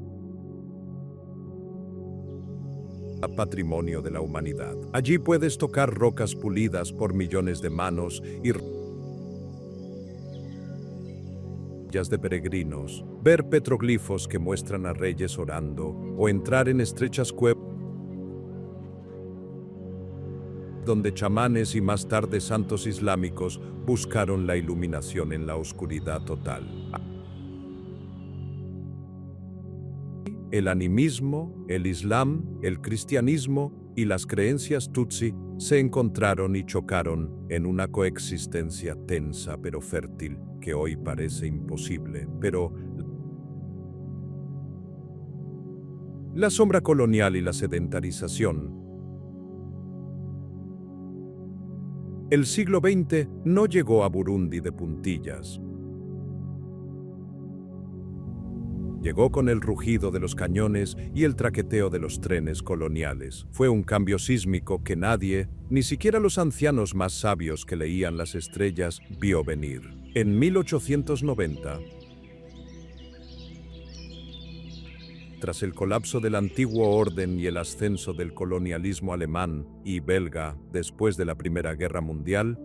S1: Patrimonio de la Humanidad. Allí puedes tocar rocas pulidas por millones de manos y de peregrinos, ver petroglifos que muestran a reyes orando o entrar en estrechas cuevas donde chamanes y más tarde santos islámicos buscaron la iluminación en la oscuridad total. El animismo, el islam, el cristianismo y las creencias tutsi se encontraron y chocaron en una coexistencia tensa pero fértil que hoy parece imposible, pero la sombra colonial y la sedentarización. El siglo XX no llegó a Burundi de puntillas. Llegó con el rugido de los cañones y el traqueteo de los trenes coloniales. Fue un cambio sísmico que nadie, ni siquiera los ancianos más sabios que leían las estrellas, vio venir. En 1890, tras el colapso del antiguo orden y el ascenso del colonialismo alemán y belga después de la Primera Guerra Mundial,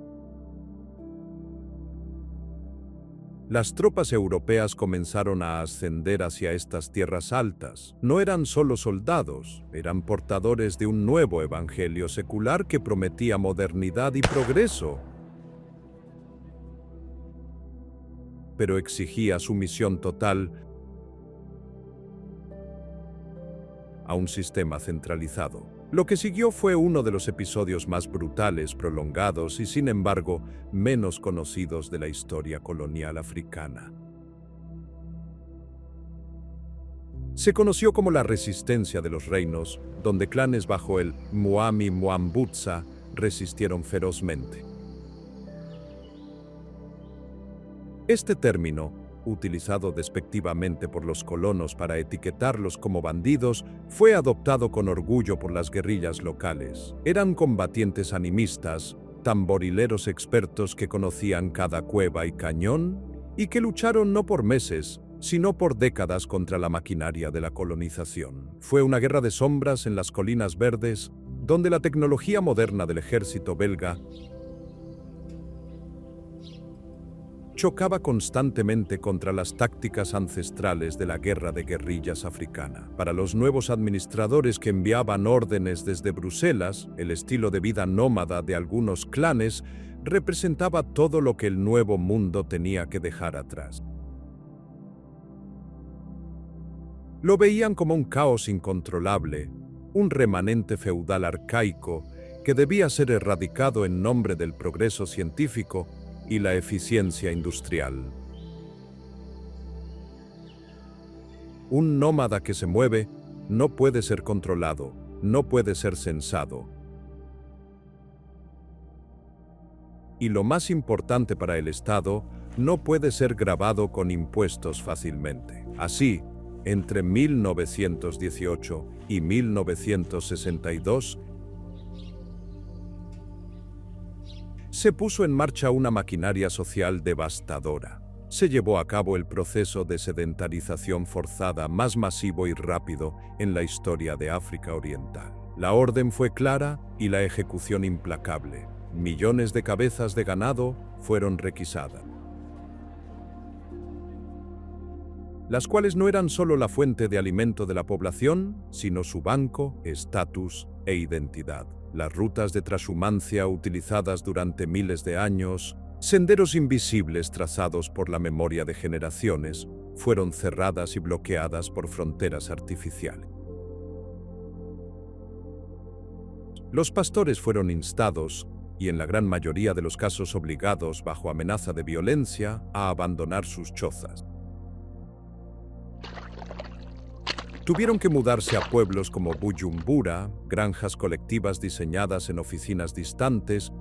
S1: las tropas europeas comenzaron a ascender hacia estas tierras altas. No eran solo soldados, eran portadores de un nuevo evangelio secular que prometía modernidad y progreso, pero exigía sumisión total a un sistema centralizado. Lo que siguió fue uno de los episodios más brutales, prolongados y, sin embargo, menos conocidos de la historia colonial africana. Se conoció como la resistencia de los reinos, donde clanes bajo el Mwami Mwambutsa resistieron ferozmente. Este término, utilizado despectivamente por los colonos para etiquetarlos como bandidos, fue adoptado con orgullo por las guerrillas locales. Eran combatientes animistas, tamborileros expertos que conocían cada cueva y cañón, y que lucharon no por meses, sino por décadas contra la maquinaria de la colonización. Fue una guerra de sombras en las colinas verdes, donde la tecnología moderna del ejército belga chocaba constantemente contra las tácticas ancestrales de la guerra de guerrillas africana. Para los nuevos administradores que enviaban órdenes desde Bruselas, el estilo de vida nómada de algunos clanes representaba todo lo que el nuevo mundo tenía que dejar atrás. Lo veían como un caos incontrolable, un remanente feudal arcaico que debía ser erradicado en nombre del progreso científico y la eficiencia industrial. Un nómada que se mueve no puede ser controlado, no puede ser censado. Y lo más importante para el Estado, no puede ser gravado con impuestos fácilmente. Así, entre 1918 y 1962, se puso en marcha una maquinaria social devastadora. Se llevó a cabo el proceso de sedentarización forzada más masivo y rápido en la historia de África Oriental. La orden fue clara y la ejecución implacable. Millones de cabezas de ganado fueron requisadas, las cuales no eran solo la fuente de alimento de la población, sino su banco, estatus e identidad. Las rutas de trashumancia utilizadas durante miles de años, senderos invisibles trazados por la memoria de generaciones, fueron cerradas y bloqueadas por fronteras artificiales. Los pastores fueron instados, y en la gran mayoría de los casos obligados bajo amenaza de violencia, a abandonar sus chozas. Tuvieron que mudarse a pueblos como Bujumbura, granjas colectivas diseñadas en oficinas distantes,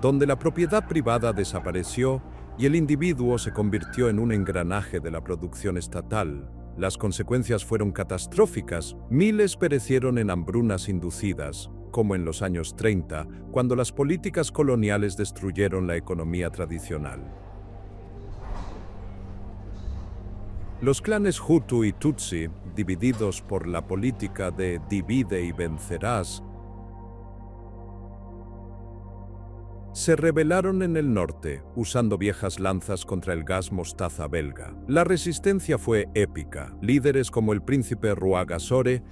S1: donde la propiedad privada desapareció y el individuo se convirtió en un engranaje de la producción estatal. Las consecuencias fueron catastróficas. Miles perecieron en hambrunas inducidas, como en los años 30, cuando las políticas coloniales destruyeron la economía tradicional. Los clanes Hutu y Tutsi, divididos por la política de divide y vencerás, se rebelaron en el norte, usando viejas lanzas contra el gas mostaza belga. La resistencia fue épica. Líderes como el príncipe Rwagasore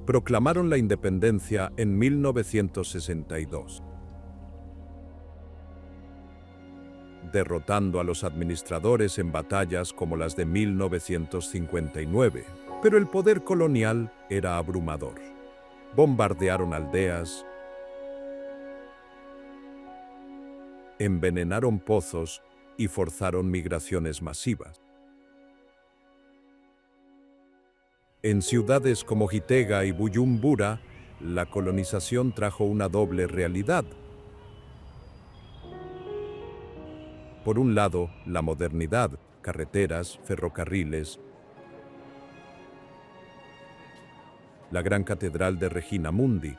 S1: proclamaron la independencia en 1962. Derrotando a los administradores en batallas como las de 1959, pero el poder colonial era abrumador. Bombardearon aldeas, envenenaron pozos y forzaron migraciones masivas. En ciudades como Gitega y Bujumbura, la colonización trajo una doble realidad. Por un lado, la modernidad, carreteras, ferrocarriles, la gran catedral de Regina Mundi.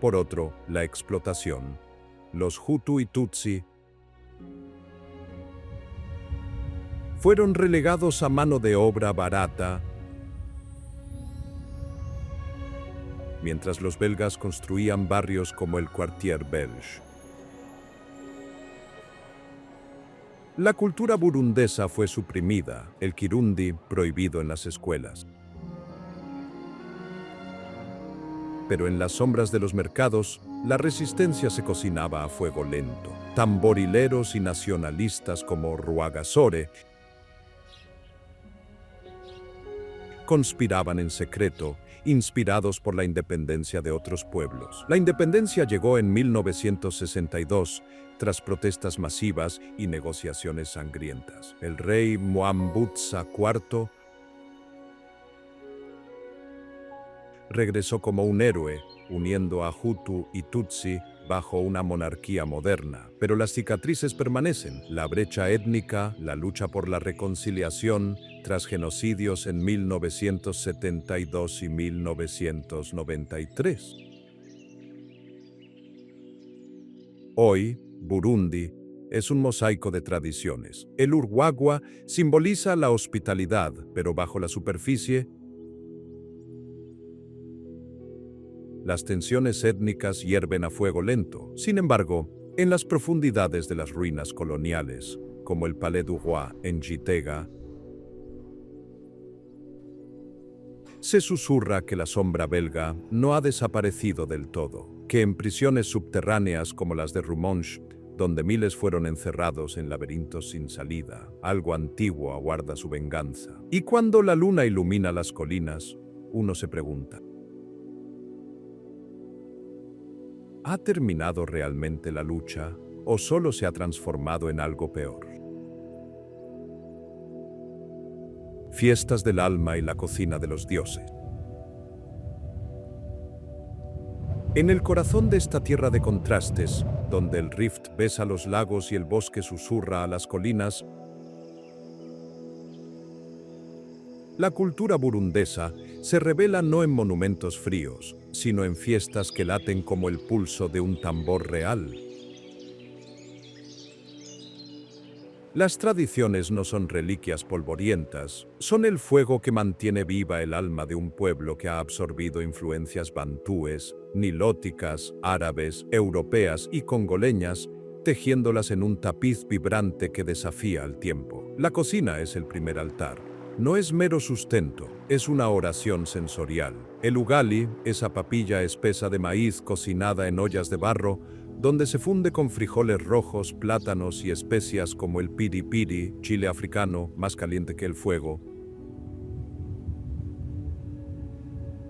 S1: Por otro, la explotación. Los Hutu y Tutsi fueron relegados a mano de obra barata, mientras los belgas construían barrios como el Quartier Belge. La cultura burundesa fue suprimida, el kirundi prohibido en las escuelas. Pero en las sombras de los mercados, la resistencia se cocinaba a fuego lento. Tamborileros y nacionalistas como Rwagasore conspiraban en secreto, inspirados por la independencia de otros pueblos. La independencia llegó en 1962, tras protestas masivas y negociaciones sangrientas. El rey Mwambutsa IV regresó como un héroe, uniendo a Hutu y Tutsi bajo una monarquía moderna. Pero las cicatrices permanecen: la brecha étnica, la lucha por la reconciliación tras genocidios en 1972 y 1993. Hoy, Burundi es un mosaico de tradiciones. El urwagwa simboliza la hospitalidad, pero bajo la superficie Las tensiones étnicas hierven a fuego lento. Sin embargo, en las profundidades de las ruinas coloniales, como el Palais du Roi en Gitega, se susurra que la sombra belga no ha desaparecido del todo, que en prisiones subterráneas como las de Rumonge, donde miles fueron encerrados en laberintos sin salida, algo antiguo aguarda su venganza. Y cuando la luna ilumina las colinas, uno se pregunta: ¿ha terminado realmente la lucha o solo se ha transformado en algo peor? Fiestas del alma y la cocina de los dioses. En el corazón de esta tierra de contrastes, donde el Rift besa los lagos y el bosque susurra a las colinas, la cultura burundesa se revela no en monumentos fríos, sino en fiestas que laten como el pulso de un tambor real. Las tradiciones no son reliquias polvorientas, son el fuego que mantiene viva el alma de un pueblo que ha absorbido influencias bantúes, nilóticas, árabes, europeas y congoleñas, tejiéndolas en un tapiz vibrante que desafía al tiempo. La cocina es el primer altar. No es mero sustento, es una oración sensorial. El ugali, esa papilla espesa de maíz cocinada en ollas de barro, donde se funde con frijoles rojos, plátanos y especias como el piripiri, chile africano, más caliente que el fuego,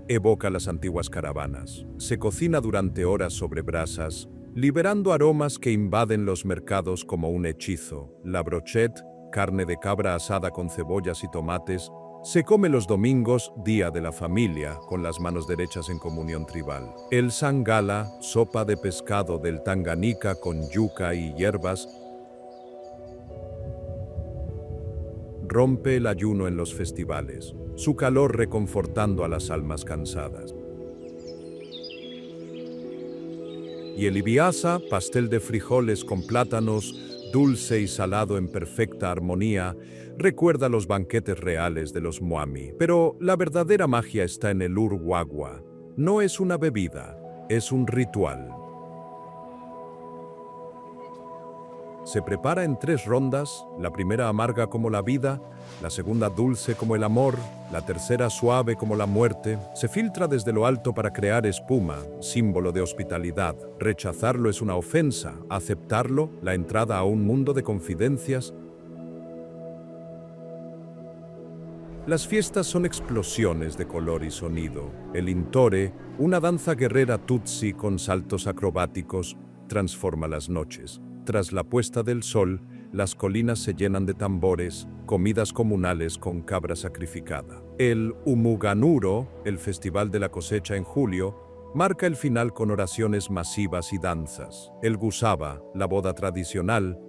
S1: evoca las antiguas caravanas. Se cocina durante horas sobre brasas, liberando aromas que invaden los mercados como un hechizo. La brochette, carne de cabra asada con cebollas y tomates, se come los domingos, día de la familia, con las manos derechas en comunión tribal. El sangala, sopa de pescado del Tanganica con yuca y hierbas, rompe el ayuno en los festivales, su calor reconfortando a las almas cansadas. Y el ibiasa, pastel de frijoles con plátanos, dulce y salado en perfecta armonía, recuerda los banquetes reales de los Mwami. Pero la verdadera magia está en el urwagwa. No es una bebida, es un ritual. Se prepara en 3 rondas, la primera amarga como la vida, la segunda dulce como el amor, la tercera suave como la muerte. Se filtra desde lo alto para crear espuma, símbolo de hospitalidad. Rechazarlo es una ofensa, aceptarlo, la entrada a un mundo de confidencias. Las fiestas son explosiones de color y sonido. El intore, una danza guerrera tutsi con saltos acrobáticos, transforma las noches. Tras la puesta del sol, las colinas se llenan de tambores, comidas comunales con cabra sacrificada. El Umuganuro, el festival de la cosecha en julio, marca el final con oraciones masivas y danzas. El Gusaba, la boda tradicional,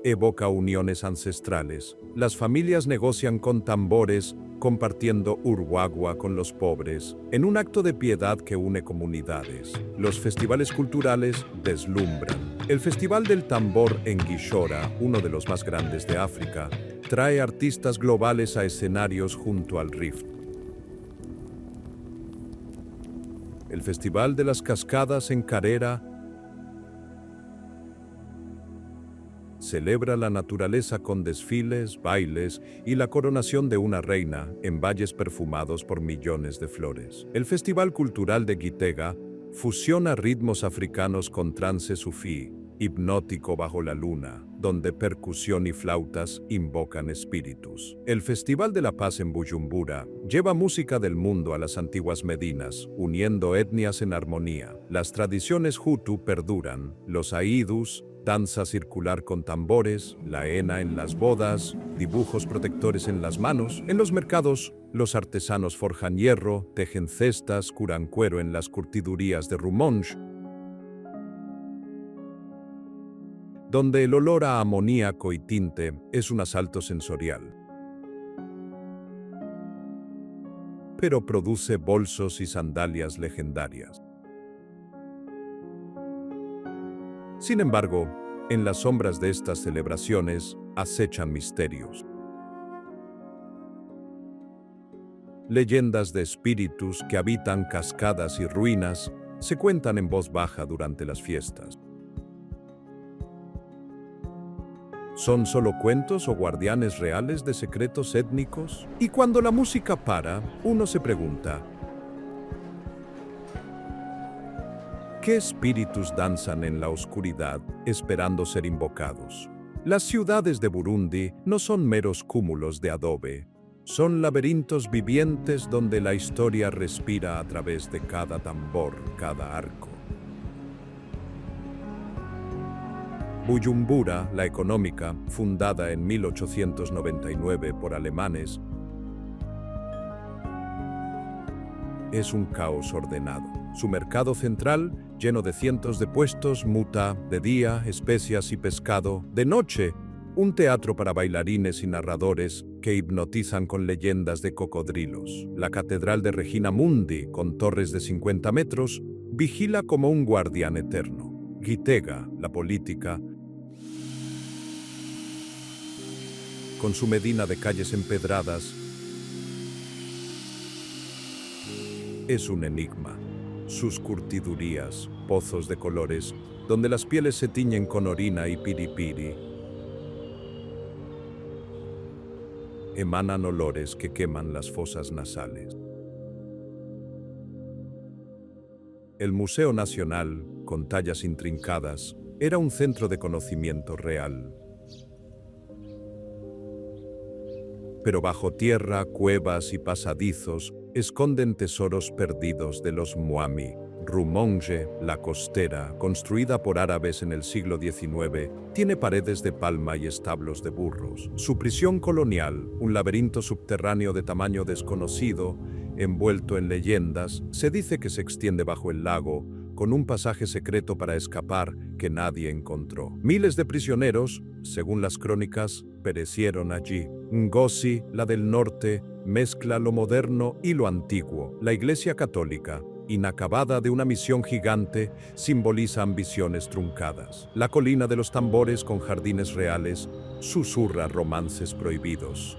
S1: evoca uniones ancestrales. Las familias negocian con tambores, compartiendo urwagwa con los pobres, en un acto de piedad que une comunidades. Los festivales culturales deslumbran. El Festival del Tambor en Gishora, uno de los más grandes de África, trae artistas globales a escenarios junto al Rift. El Festival de las Cascadas en Carera celebra la naturaleza con desfiles, bailes y la coronación de una reina en valles perfumados por millones de flores. El Festival Cultural de Gitega fusiona ritmos africanos con trance sufí, hipnótico bajo la luna, donde percusión y flautas invocan espíritus. El Festival de la Paz en Bujumbura lleva música del mundo a las antiguas Medinas, uniendo etnias en armonía. Las tradiciones Hutu perduran, los aidus, danza circular con tambores, la henna en las bodas, dibujos protectores en las manos. En los mercados, los artesanos forjan hierro, tejen cestas, curan cuero en las curtidurías de Rumonge, donde el olor a amoníaco y tinte es un asalto sensorial. Pero produce bolsos y sandalias legendarias. Sin embargo, en las sombras de estas celebraciones acechan misterios. Leyendas de espíritus que habitan cascadas y ruinas se cuentan en voz baja durante las fiestas. ¿Son solo cuentos o guardianes reales de secretos étnicos? Y cuando la música para, uno se pregunta, ¿qué espíritus danzan en la oscuridad esperando ser invocados? Las ciudades de Burundi no son meros cúmulos de adobe, son laberintos vivientes donde la historia respira a través de cada tambor, cada arco. Bujumbura, la económica, fundada en 1899 por alemanes, es un caos ordenado. Su mercado central, lleno de cientos de puestos, muta, de día, especias y pescado, de noche, un teatro para bailarines y narradores que hipnotizan con leyendas de cocodrilos. La Catedral de Regina Mundi, con torres de 50 metros, vigila como un guardián eterno. Gitega, la política, con su medina de calles empedradas, es un enigma. Sus curtidurías, pozos de colores, donde las pieles se tiñen con orina y piripiri, emanan olores que queman las fosas nasales. El Museo Nacional, con tallas intrincadas, era un centro de conocimiento real. Pero bajo tierra, cuevas y pasadizos esconden tesoros perdidos de los Mwami. Rumonge, la costera, construida por árabes en el siglo XIX, tiene paredes de palma y establos de burros. Su prisión colonial, un laberinto subterráneo de tamaño desconocido, envuelto en leyendas, se dice que se extiende bajo el lago, con un pasaje secreto para escapar que nadie encontró. Miles de prisioneros, según las crónicas, perecieron allí. Ngozi, la del norte, mezcla lo moderno y lo antiguo. La Iglesia Católica, inacabada de una misión gigante, simboliza ambiciones truncadas. La colina de los tambores con jardines reales susurra romances prohibidos.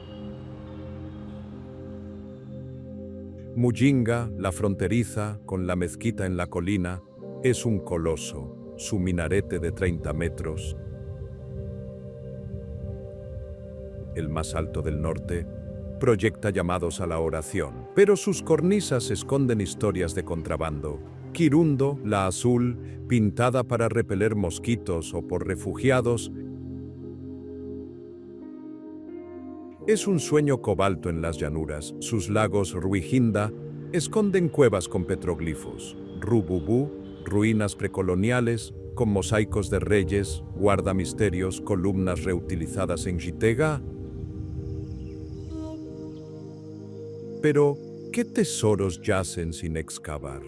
S1: Muyinga, la fronteriza, con la mezquita en la colina, es un coloso, su minarete de 30 metros. El más alto del norte, proyecta llamados a la oración, pero sus cornisas esconden historias de contrabando. Kirundo, la azul, pintada para repeler mosquitos o por refugiados, es un sueño cobalto en las llanuras. Sus lagos Ruihinda esconden cuevas con petroglifos. Rububu, ruinas precoloniales, con mosaicos de reyes, guardamisterios, columnas reutilizadas en Gitega. Pero, ¿qué tesoros yacen sin excavar?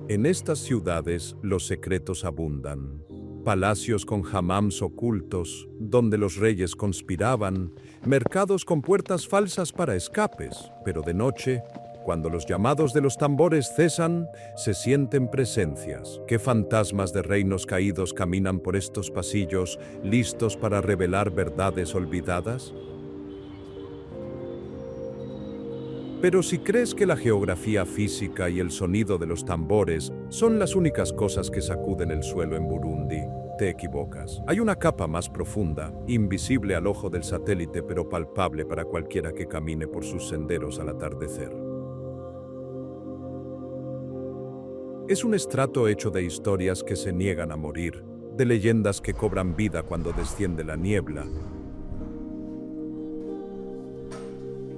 S1: En estas ciudades los secretos abundan. Palacios con hammams ocultos, donde los reyes conspiraban, mercados con puertas falsas para escapes, pero de noche, cuando los llamados de los tambores cesan, se sienten presencias. ¿Qué fantasmas de reinos caídos caminan por estos pasillos, listos para revelar verdades olvidadas? Pero si crees que la geografía física y el sonido de los tambores son las únicas cosas que sacuden el suelo en Burundi, te equivocas. Hay una capa más profunda, invisible al ojo del satélite pero palpable para cualquiera que camine por sus senderos al atardecer. Es un estrato hecho de historias que se niegan a morir, de leyendas que cobran vida cuando desciende la niebla,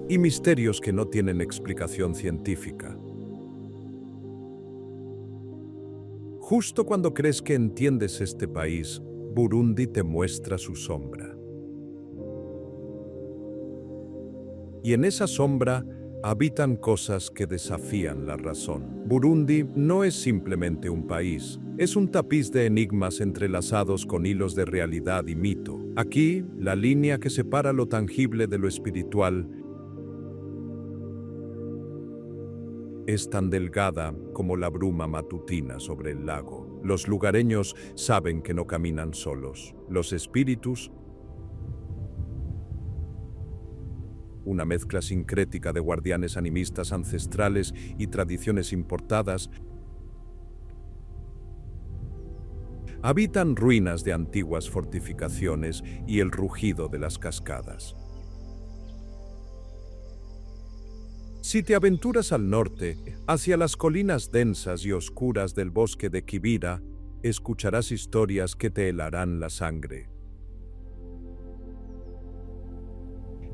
S1: y misterios que no tienen explicación científica. Justo cuando crees que entiendes este país, Burundi te muestra su sombra. Y en esa sombra habitan cosas que desafían la razón. Burundi no es simplemente un país, es un tapiz de enigmas entrelazados con hilos de realidad y mito. Aquí, la línea que separa lo tangible de lo espiritual es tan delgada como la bruma matutina sobre el lago. Los lugareños saben que no caminan solos. Los espíritus una mezcla sincrética de guardianes animistas ancestrales y tradiciones importadas. Habitan ruinas de antiguas fortificaciones y el rugido de las cascadas. Si te aventuras al norte, hacia las colinas densas y oscuras del bosque de Kibira, escucharás historias que te helarán la sangre.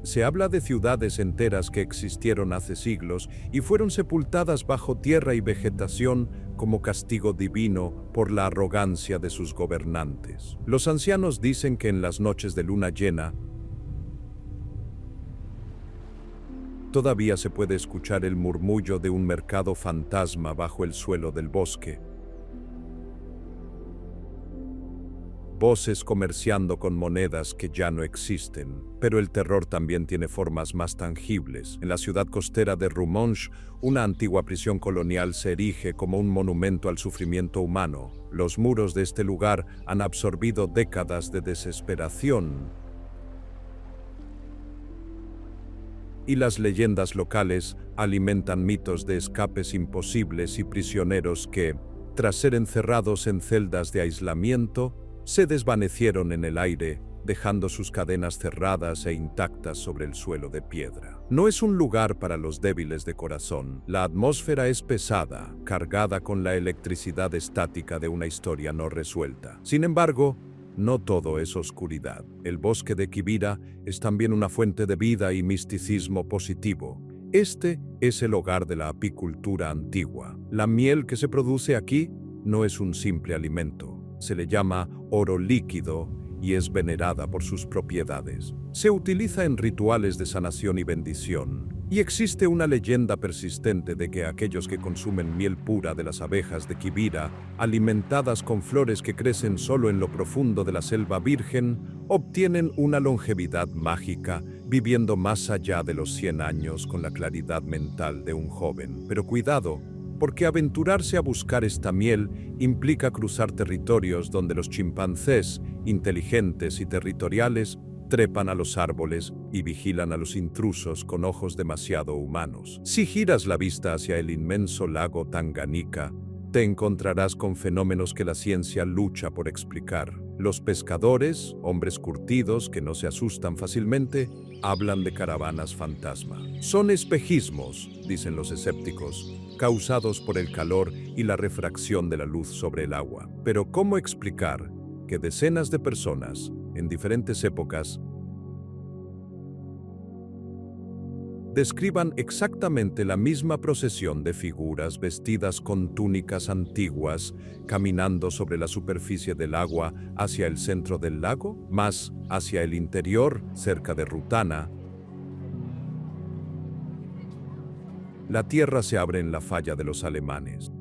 S1: Se habla de ciudades enteras que existieron hace siglos y fueron sepultadas bajo tierra y vegetación como castigo divino por la arrogancia de sus gobernantes. Los ancianos dicen que en las noches de luna llena, todavía se puede escuchar el murmullo de un mercado fantasma bajo el suelo del bosque. Voces comerciando con monedas que ya no existen. Pero el terror también tiene formas más tangibles. En la ciudad costera de Rumonge, una antigua prisión colonial se erige como un monumento al sufrimiento humano. Los muros de este lugar han absorbido décadas de desesperación. Y las leyendas locales alimentan mitos de escapes imposibles y prisioneros que, tras ser encerrados en celdas de aislamiento, se desvanecieron en el aire, dejando sus cadenas cerradas e intactas sobre el suelo de piedra. No es un lugar para los débiles de corazón. La atmósfera es pesada, cargada con la electricidad estática de una historia no resuelta. Sin embargo, no todo es oscuridad. El bosque de Kibira es también una fuente de vida y misticismo positivo. Este es el hogar de la apicultura antigua. La miel que se produce aquí no es un simple alimento. Se le llama oro líquido y es venerada por sus propiedades. Se utiliza en rituales de sanación y bendición. Y existe una leyenda persistente de que aquellos que consumen miel pura de las abejas de Kibira, alimentadas con flores que crecen solo en lo profundo de la selva virgen, obtienen una longevidad mágica, viviendo más allá de los 100 años con la claridad mental de un joven. Pero cuidado, porque aventurarse a buscar esta miel implica cruzar territorios donde los chimpancés, inteligentes y territoriales, trepan a los árboles y vigilan a los intrusos con ojos demasiado humanos. Si giras la vista hacia el inmenso lago Tanganika, te encontrarás con fenómenos que la ciencia lucha por explicar. Los pescadores, hombres curtidos que no se asustan fácilmente, hablan de caravanas fantasma. Son espejismos, dicen los escépticos, causados por el calor y la refracción de la luz sobre el agua. Pero ¿cómo explicar que decenas de personas, en diferentes épocas, describan exactamente la misma procesión de figuras vestidas con túnicas antiguas, caminando sobre la superficie del agua hacia el centro del lago, más hacia el interior, cerca de Rutana? La tierra se abre en la falla de los alemanes.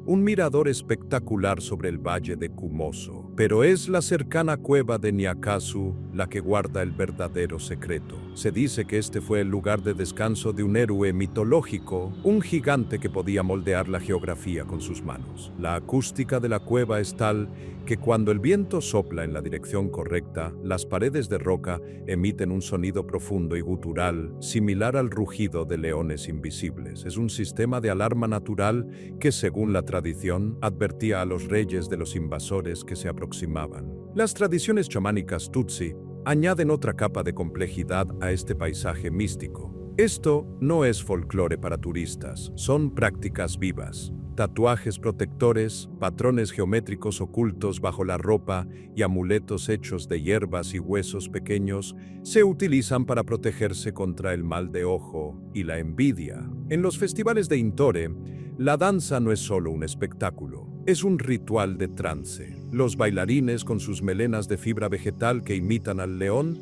S1: Un mirador espectacular sobre el valle de Kumoso, pero es la cercana cueva de Nyakazu la que guarda el verdadero secreto. Se dice que este fue el lugar de descanso de un héroe mitológico, un gigante que podía moldear la geografía con sus manos. La acústica de la cueva es tal que cuando el viento sopla en la dirección correcta, las paredes de roca emiten un sonido profundo y gutural, similar al rugido de leones invisibles. Es un sistema de alarma natural que, según la tradición, advertía a los reyes de los invasores que se aproximaban. Las tradiciones chamánicas Tutsi añaden otra capa de complejidad a este paisaje místico. Esto no es folclore para turistas, son prácticas vivas. Tatuajes protectores, patrones geométricos ocultos bajo la ropa y amuletos hechos de hierbas y huesos pequeños se utilizan para protegerse contra el mal de ojo y la envidia. En los festivales de Intore, la danza no es solo un espectáculo, es un ritual de trance. Los bailarines, con sus melenas de fibra vegetal que imitan al león,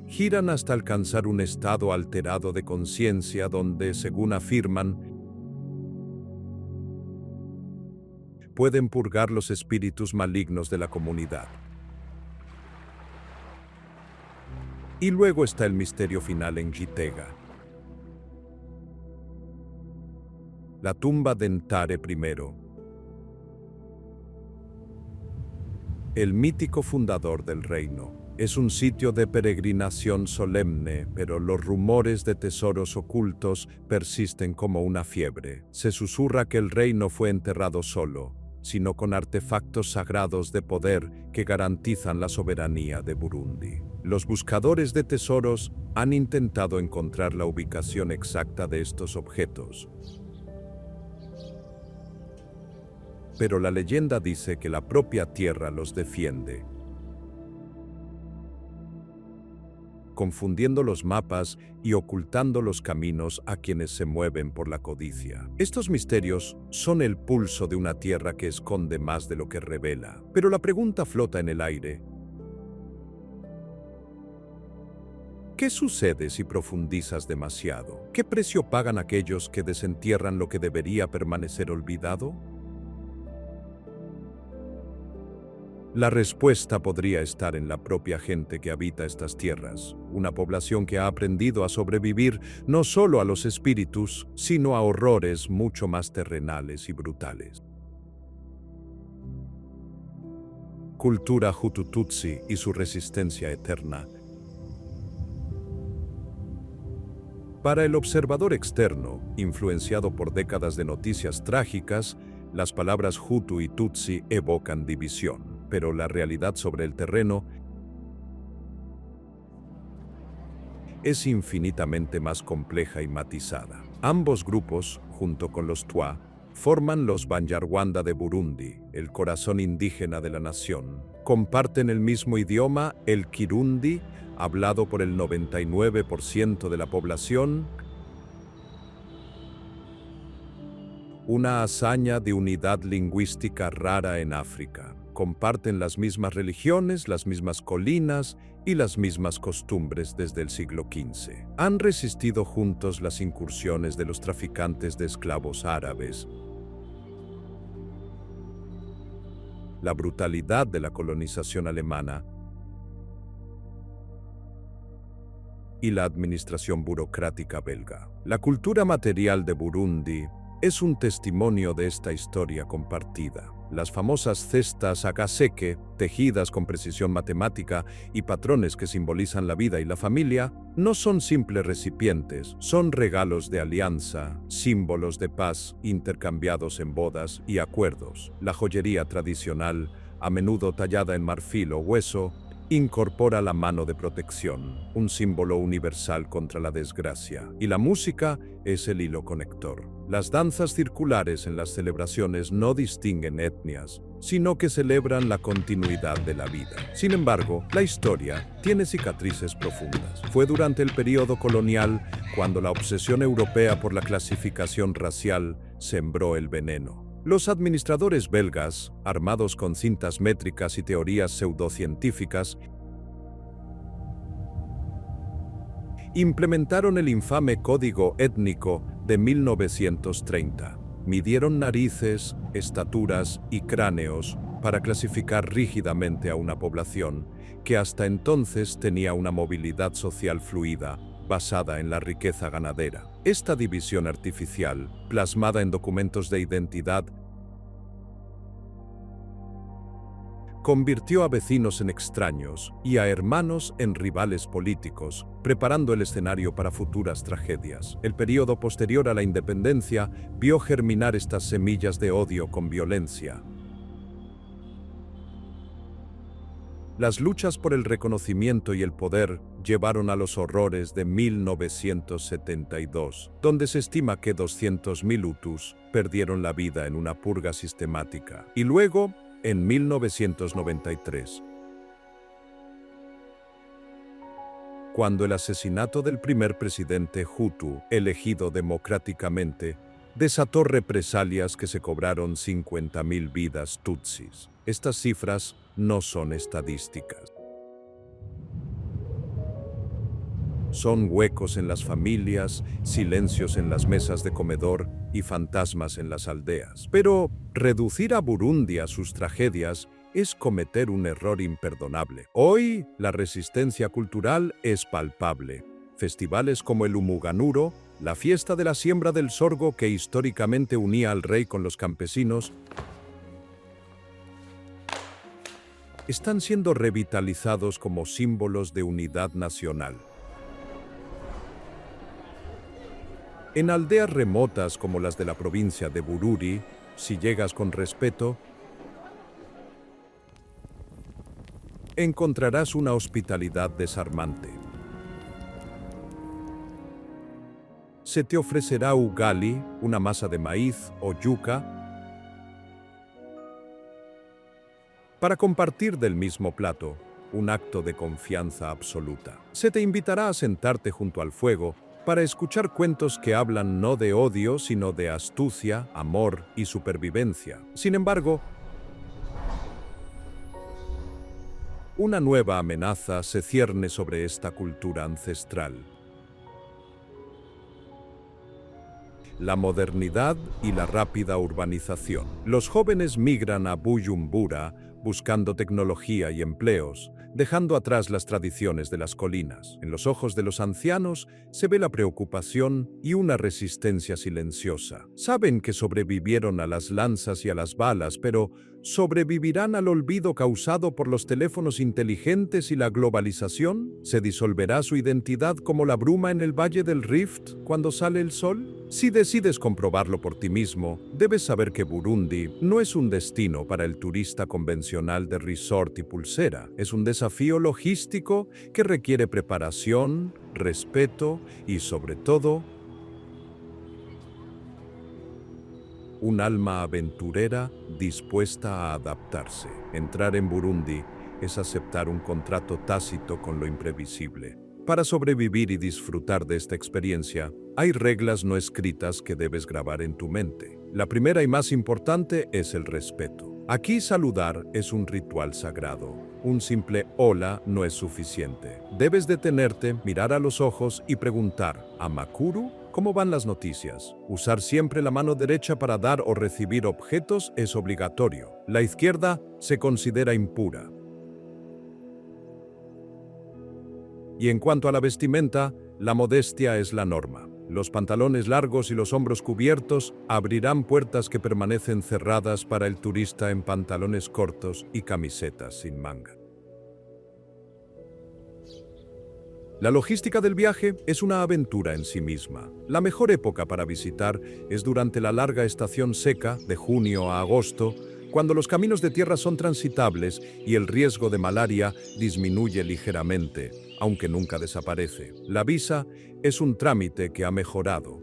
S1: giran hasta alcanzar un estado alterado de conciencia donde, según afirman, pueden purgar los espíritus malignos de la comunidad. Y luego está el misterio final en Gitega. La tumba de Ntare I. el mítico fundador del reino. Es un sitio de peregrinación solemne, pero los rumores de tesoros ocultos persisten como una fiebre. Se susurra que el rey no fue enterrado solo, sino con artefactos sagrados de poder que garantizan la soberanía de Burundi. Los buscadores de tesoros han intentado encontrar la ubicación exacta de estos objetos, pero la leyenda dice que la propia tierra los defiende, confundiendo los mapas y ocultando los caminos a quienes se mueven por la codicia. Estos misterios son el pulso de una tierra que esconde más de lo que revela. Pero la pregunta flota en el aire: ¿qué sucede si profundizas demasiado? ¿Qué precio pagan aquellos que desentierran lo que debería permanecer olvidado? La respuesta podría estar en la propia gente que habita estas tierras, una población que ha aprendido a sobrevivir no solo a los espíritus, sino a horrores mucho más terrenales y brutales. Cultura Hutu-Tutsi y su resistencia eterna. Para el observador externo, influenciado por décadas de noticias trágicas, las palabras Hutu y Tutsi evocan división. Pero la realidad sobre el terreno es infinitamente más compleja y matizada. Ambos grupos, junto con los Twa, forman los Banyarwanda de Burundi, el corazón indígena de la nación. Comparten el mismo idioma, el Kirundi, hablado por el 99% de la población, una hazaña de unidad lingüística rara en África. Comparten las mismas religiones, las mismas colinas y las mismas costumbres desde el siglo XV. Han resistido juntos las incursiones de los traficantes de esclavos árabes, la brutalidad de la colonización alemana y la administración burocrática belga. La cultura material de Burundi es un testimonio de esta historia compartida. Las famosas cestas agaseke, tejidas con precisión matemática y patrones que simbolizan la vida y la familia, no son simples recipientes, son regalos de alianza, símbolos de paz intercambiados en bodas y acuerdos. La joyería tradicional, a menudo tallada en marfil o hueso, incorpora la mano de protección, un símbolo universal contra la desgracia. Y la música es el hilo conector. Las danzas circulares en las celebraciones no distinguen etnias, sino que celebran la continuidad de la vida. Sin embargo, la historia tiene cicatrices profundas. Fue durante el periodo colonial cuando la obsesión europea por la clasificación racial sembró el veneno. Los administradores belgas, armados con cintas métricas y teorías pseudocientíficas, implementaron el infame Código Étnico de 1930. Midieron narices, estaturas y cráneos para clasificar rígidamente a una población que hasta entonces tenía una movilidad social fluida, basada en la riqueza ganadera. Esta división artificial, plasmada en documentos de identidad, convirtió a vecinos en extraños y a hermanos en rivales políticos, preparando el escenario para futuras tragedias. El periodo posterior a la independencia vio germinar estas semillas de odio con violencia. Las luchas por el reconocimiento y el poder llevaron a los horrores de 1972, donde se estima que 200.000 Hutus perdieron la vida en una purga sistemática. Y luego, en 1993, cuando el asesinato del primer presidente Hutu, elegido democráticamente, desató represalias que se cobraron 50.000 vidas tutsis. Estas cifras no son estadísticas. Son huecos en las familias, silencios en las mesas de comedor y fantasmas en las aldeas. Pero reducir a Burundi a sus tragedias es cometer un error imperdonable. Hoy, la resistencia cultural es palpable. Festivales como el Umuganuro, la fiesta de la siembra del sorgo que históricamente unía al rey con los campesinos, están siendo revitalizados como símbolos de unidad nacional. En aldeas remotas como las de la provincia de Bururi, si llegas con respeto, encontrarás una hospitalidad desarmante. Se te ofrecerá ugali, una masa de maíz o yuca, para compartir del mismo plato, un acto de confianza absoluta. Se te invitará a sentarte junto al fuego para escuchar cuentos que hablan no de odio, sino de astucia, amor y supervivencia. Sin embargo, una nueva amenaza se cierne sobre esta cultura ancestral. La modernidad y la rápida urbanización. Los jóvenes migran a Buyumbura buscando tecnología y empleos, dejando atrás las tradiciones de las colinas. En los ojos de los ancianos se ve la preocupación y una resistencia silenciosa. Saben que sobrevivieron a las lanzas y a las balas, pero ¿sobrevivirán al olvido causado por los teléfonos inteligentes y la globalización? ¿Se disolverá su identidad como la bruma en el Valle del Rift cuando sale el sol? Si decides comprobarlo por ti mismo, debes saber que Burundi no es un destino para el turista convencional de resort y pulsera. Es un desafío logístico que requiere preparación, respeto y, sobre todo, un alma aventurera dispuesta a adaptarse. Entrar en Burundi es aceptar un contrato tácito con lo imprevisible. Para sobrevivir y disfrutar de esta experiencia, hay reglas no escritas que debes grabar en tu mente. La primera y más importante es el respeto. Aquí saludar es un ritual sagrado. Un simple hola no es suficiente. Debes detenerte, mirar a los ojos y preguntar, ¿Amakuru? ¿Cómo van las noticias? Usar siempre la mano derecha para dar o recibir objetos es obligatorio. La izquierda se considera impura. Y en cuanto a la vestimenta, la modestia es la norma. Los pantalones largos y los hombros cubiertos abrirán puertas que permanecen cerradas para el turista en pantalones cortos y camisetas sin manga. La logística del viaje es una aventura en sí misma. La mejor época para visitar es durante la larga estación seca, de junio a agosto, cuando los caminos de tierra son transitables y el riesgo de malaria disminuye ligeramente, aunque nunca desaparece. La visa es un trámite que ha mejorado.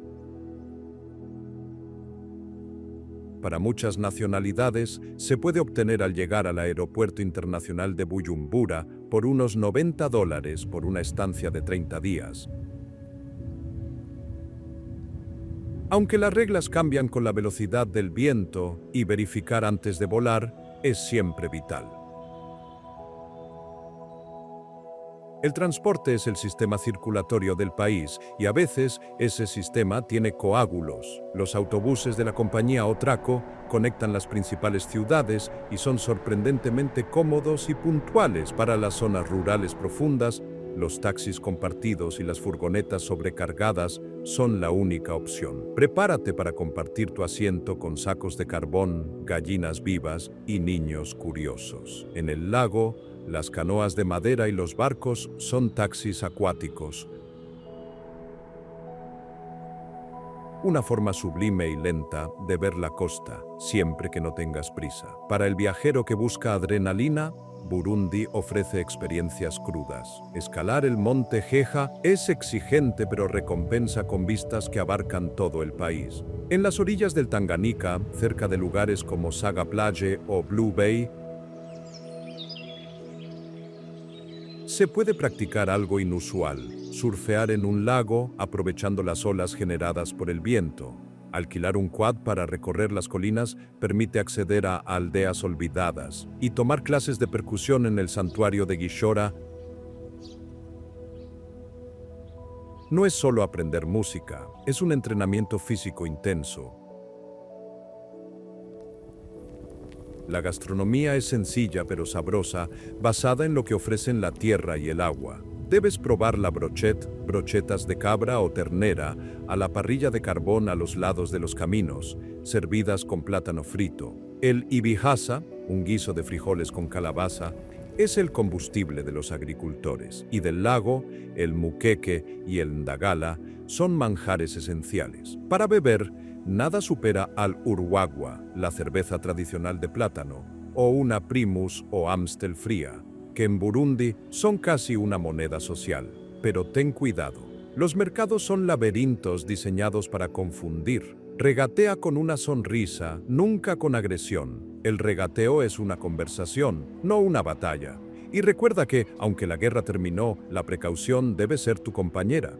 S1: Para muchas nacionalidades, se puede obtener al llegar al Aeropuerto Internacional de Buyumbura por unos $90 por una estancia de 30 días. Aunque las reglas cambian con la velocidad del viento y verificar antes de volar es siempre vital. El transporte es el sistema circulatorio del país y a veces ese sistema tiene coágulos. Los autobuses de la compañía Otraco conectan las principales ciudades y son sorprendentemente cómodos y puntuales para las zonas rurales profundas. Los taxis compartidos y las furgonetas sobrecargadas son la única opción. Prepárate para compartir tu asiento con sacos de carbón, gallinas vivas y niños curiosos. En el lago, las canoas de madera y los barcos son taxis acuáticos. Una forma sublime y lenta de ver la costa, siempre que no tengas prisa. Para el viajero que busca adrenalina, Burundi ofrece experiencias crudas. Escalar el monte Jeja es exigente pero recompensa con vistas que abarcan todo el país. En las orillas del Tanganika, cerca de lugares como Saga Plage o Blue Bay, se puede practicar algo inusual, surfear en un lago aprovechando las olas generadas por el viento. Alquilar un quad para recorrer las colinas permite acceder a aldeas olvidadas y tomar clases de percusión en el santuario de Gishora. No es solo aprender música, es un entrenamiento físico intenso. La gastronomía es sencilla pero sabrosa, basada en lo que ofrecen la tierra y el agua. Debes probar la brochetas de cabra o ternera, a la parrilla de carbón a los lados de los caminos, servidas con plátano frito. El ibihasa, un guiso de frijoles con calabaza, es el combustible de los agricultores, y del lago, el muqueque y el ndagala son manjares esenciales. Para beber, nada supera al urwagwa, la cerveza tradicional de plátano, o una primus o amstel fría, que en Burundi son casi una moneda social. Pero ten cuidado, los mercados son laberintos diseñados para confundir. Regatea con una sonrisa, nunca con agresión. El regateo es una conversación, no una batalla. Y recuerda que, aunque la guerra terminó, la precaución debe ser tu compañera.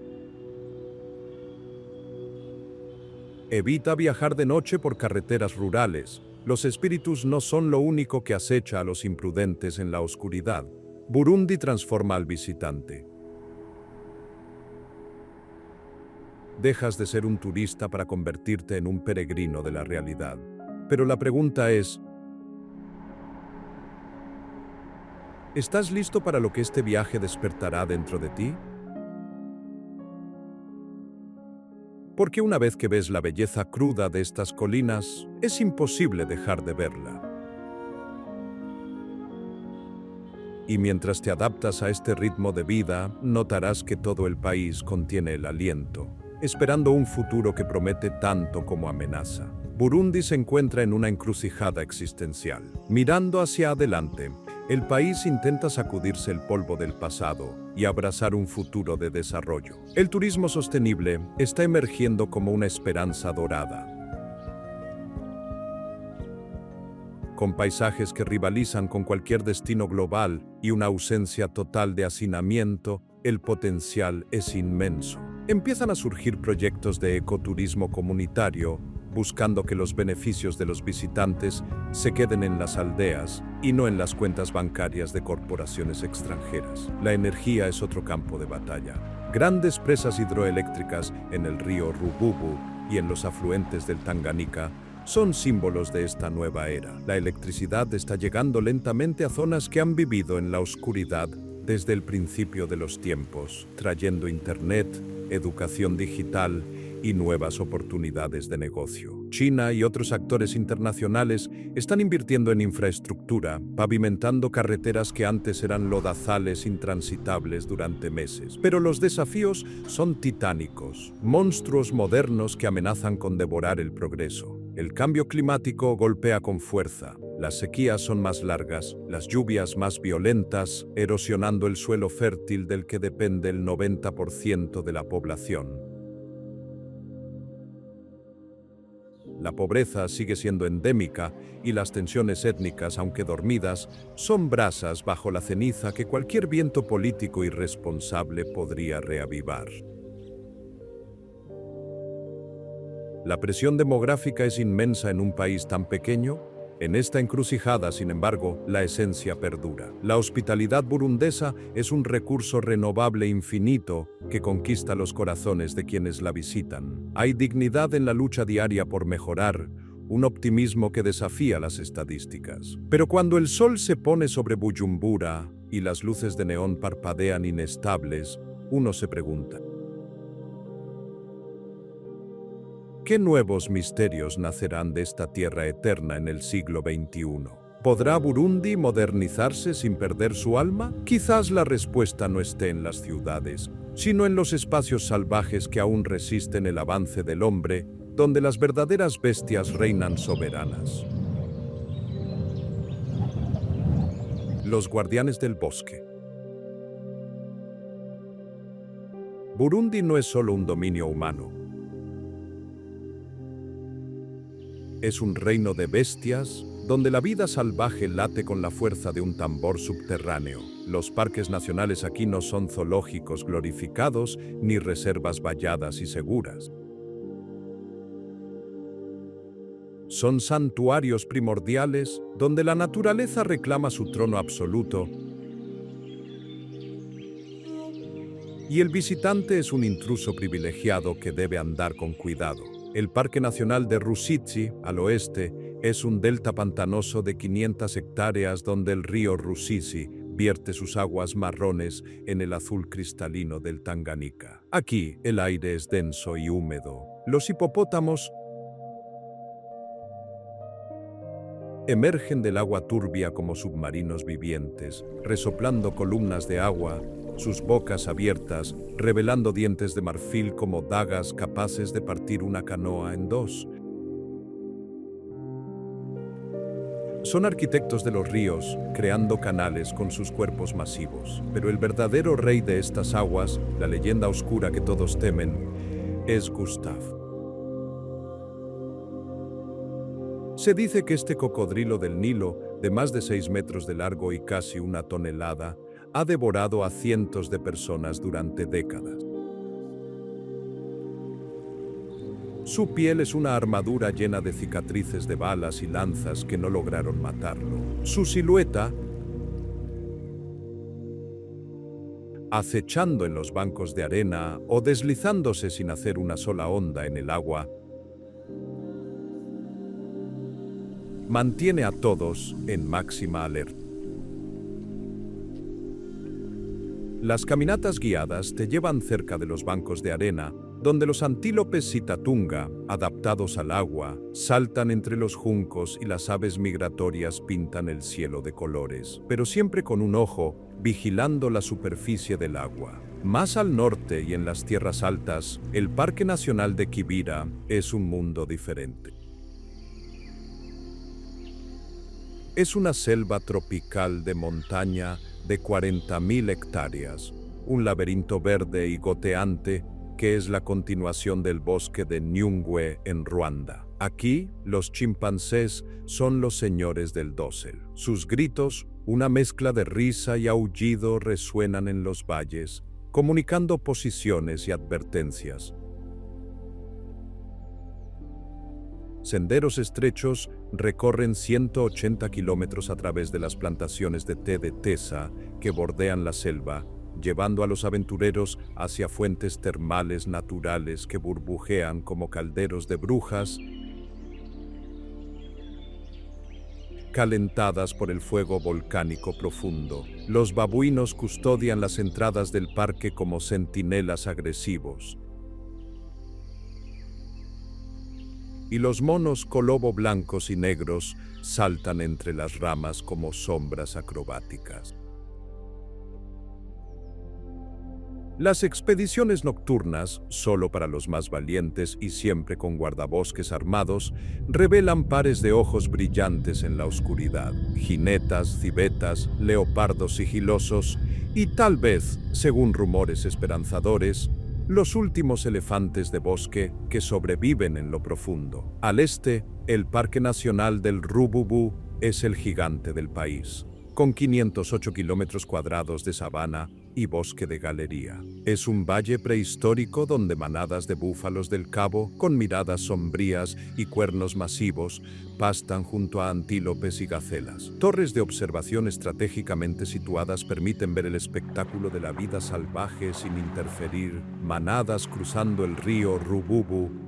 S1: Evita viajar de noche por carreteras rurales. Los espíritus no son lo único que acecha a los imprudentes en la oscuridad. Burundi transforma al visitante. Dejas de ser un turista para convertirte en un peregrino de la realidad. Pero la pregunta es, ¿estás listo para lo que este viaje despertará dentro de ti? Porque una vez que ves la belleza cruda de estas colinas, es imposible dejar de verla. Y mientras te adaptas a este ritmo de vida, notarás que todo el país contiene el aliento, esperando un futuro que promete tanto como amenaza. Burundi se encuentra en una encrucijada existencial. Mirando hacia adelante, el país intenta sacudirse el polvo del pasado y abrazar un futuro de desarrollo. El turismo sostenible está emergiendo como una esperanza dorada, con paisajes que rivalizan con cualquier destino global y una ausencia total de hacinamiento. El potencial es inmenso. Empiezan a surgir proyectos de ecoturismo comunitario, buscando que los beneficios de los visitantes se queden en las aldeas y no en las cuentas bancarias de corporaciones extranjeras. La energía es otro campo de batalla. Grandes presas hidroeléctricas en el río Rububu y en los afluentes del Tanganika son símbolos de esta nueva era. La electricidad está llegando lentamente a zonas que han vivido en la oscuridad desde el principio de los tiempos, trayendo internet, educación digital y nuevas oportunidades de negocio. China y otros actores internacionales están invirtiendo en infraestructura, pavimentando carreteras que antes eran lodazales intransitables durante meses. Pero los desafíos son titánicos, monstruos modernos que amenazan con devorar el progreso. El cambio climático golpea con fuerza. Las sequías son más largas, las lluvias más violentas, erosionando el suelo fértil del que depende el 90% de la población. La pobreza sigue siendo endémica y las tensiones étnicas, aunque dormidas, son brasas bajo la ceniza que cualquier viento político irresponsable podría reavivar. La presión demográfica es inmensa en un país tan pequeño. En esta encrucijada, sin embargo, la esencia perdura. La hospitalidad burundesa es un recurso renovable infinito que conquista los corazones de quienes la visitan. Hay dignidad en la lucha diaria por mejorar, un optimismo que desafía las estadísticas. Pero cuando el sol se pone sobre Bujumbura y las luces de neón parpadean inestables, uno se pregunta: ¿qué nuevos misterios nacerán de esta tierra eterna en el siglo XXI? ¿Podrá Burundi modernizarse sin perder su alma? Quizás la respuesta no esté en las ciudades, sino en los espacios salvajes que aún resisten el avance del hombre, donde las verdaderas bestias reinan soberanas. Los guardianes del bosque. Burundi no es solo un dominio humano. Es un reino de bestias, donde la vida salvaje late con la fuerza de un tambor subterráneo. Los parques nacionales aquí no son zoológicos glorificados ni reservas valladas y seguras. Son santuarios primordiales donde la naturaleza reclama su trono absoluto y el visitante es un intruso privilegiado que debe andar con cuidado. El Parque Nacional de Rusizi, al oeste, es un delta pantanoso de 500 hectáreas donde el río Rusizi vierte sus aguas marrones en el azul cristalino del Tanganika. Aquí, el aire es denso y húmedo. Los hipopótamos Emergen del agua turbia como submarinos vivientes, resoplando columnas de agua, sus bocas abiertas, revelando dientes de marfil como dagas capaces de partir una canoa en dos. Son arquitectos de los ríos, creando canales con sus cuerpos masivos. Pero el verdadero rey de estas aguas, la leyenda oscura que todos temen, es Gustav. Se dice que este cocodrilo del Nilo, de más de 6 metros de largo y casi 1 tonelada, ha devorado a cientos de personas durante décadas. Su piel es una armadura llena de cicatrices de balas y lanzas que no lograron matarlo. Su silueta, acechando en los bancos de arena o deslizándose sin hacer una sola onda en el agua, mantiene a todos en máxima alerta. Las caminatas guiadas te llevan cerca de los bancos de arena, donde los antílopes sitatunga, adaptados al agua, saltan entre los juncos y las aves migratorias pintan el cielo de colores, pero siempre con un ojo vigilando la superficie del agua. Más al norte y en las tierras altas, el Parque Nacional de Kibira es un mundo diferente. Es una selva tropical de montaña de 40.000 hectáreas, un laberinto verde y goteante que es la continuación del bosque de Nyungwe en Ruanda. Aquí, los chimpancés son los señores del dosel. Sus gritos, una mezcla de risa y aullido, resuenan en los valles, comunicando posiciones y advertencias. Senderos estrechos recorren 180 kilómetros a través de las plantaciones de té de Tesa que bordean la selva, llevando a los aventureros hacia fuentes termales naturales que burbujean como calderos de brujas, calentadas por el fuego volcánico profundo. Los babuinos custodian las entradas del parque como centinelas agresivos. Y los monos colobo blancos y negros saltan entre las ramas como sombras acrobáticas. Las expediciones nocturnas, solo para los más valientes y siempre con guardabosques armados, revelan pares de ojos brillantes en la oscuridad, jinetas, civetas, leopardos sigilosos y tal vez, según rumores esperanzadores, los últimos elefantes de bosque que sobreviven en lo profundo. Al este, el Parque Nacional del Rububu es el gigante del país, con 508 kilómetros cuadrados de sabana y bosque de galería. Es un valle prehistórico donde manadas de búfalos del Cabo, con miradas sombrías y cuernos masivos, pastan junto a antílopes y gacelas. Torres de observación estratégicamente situadas permiten ver el espectáculo de la vida salvaje sin interferir, manadas cruzando el río Rububu,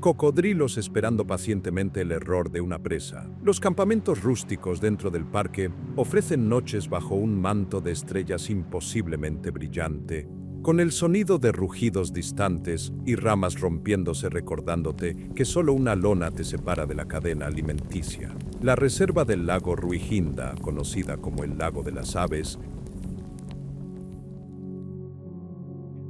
S1: cocodrilos esperando pacientemente el error de una presa. Los campamentos rústicos dentro del parque ofrecen noches bajo un manto de estrellas imposiblemente brillante, con el sonido de rugidos distantes y ramas rompiéndose recordándote que solo una lona te separa de la cadena alimenticia. La reserva del lago Ruihinda, conocida como el lago de las aves,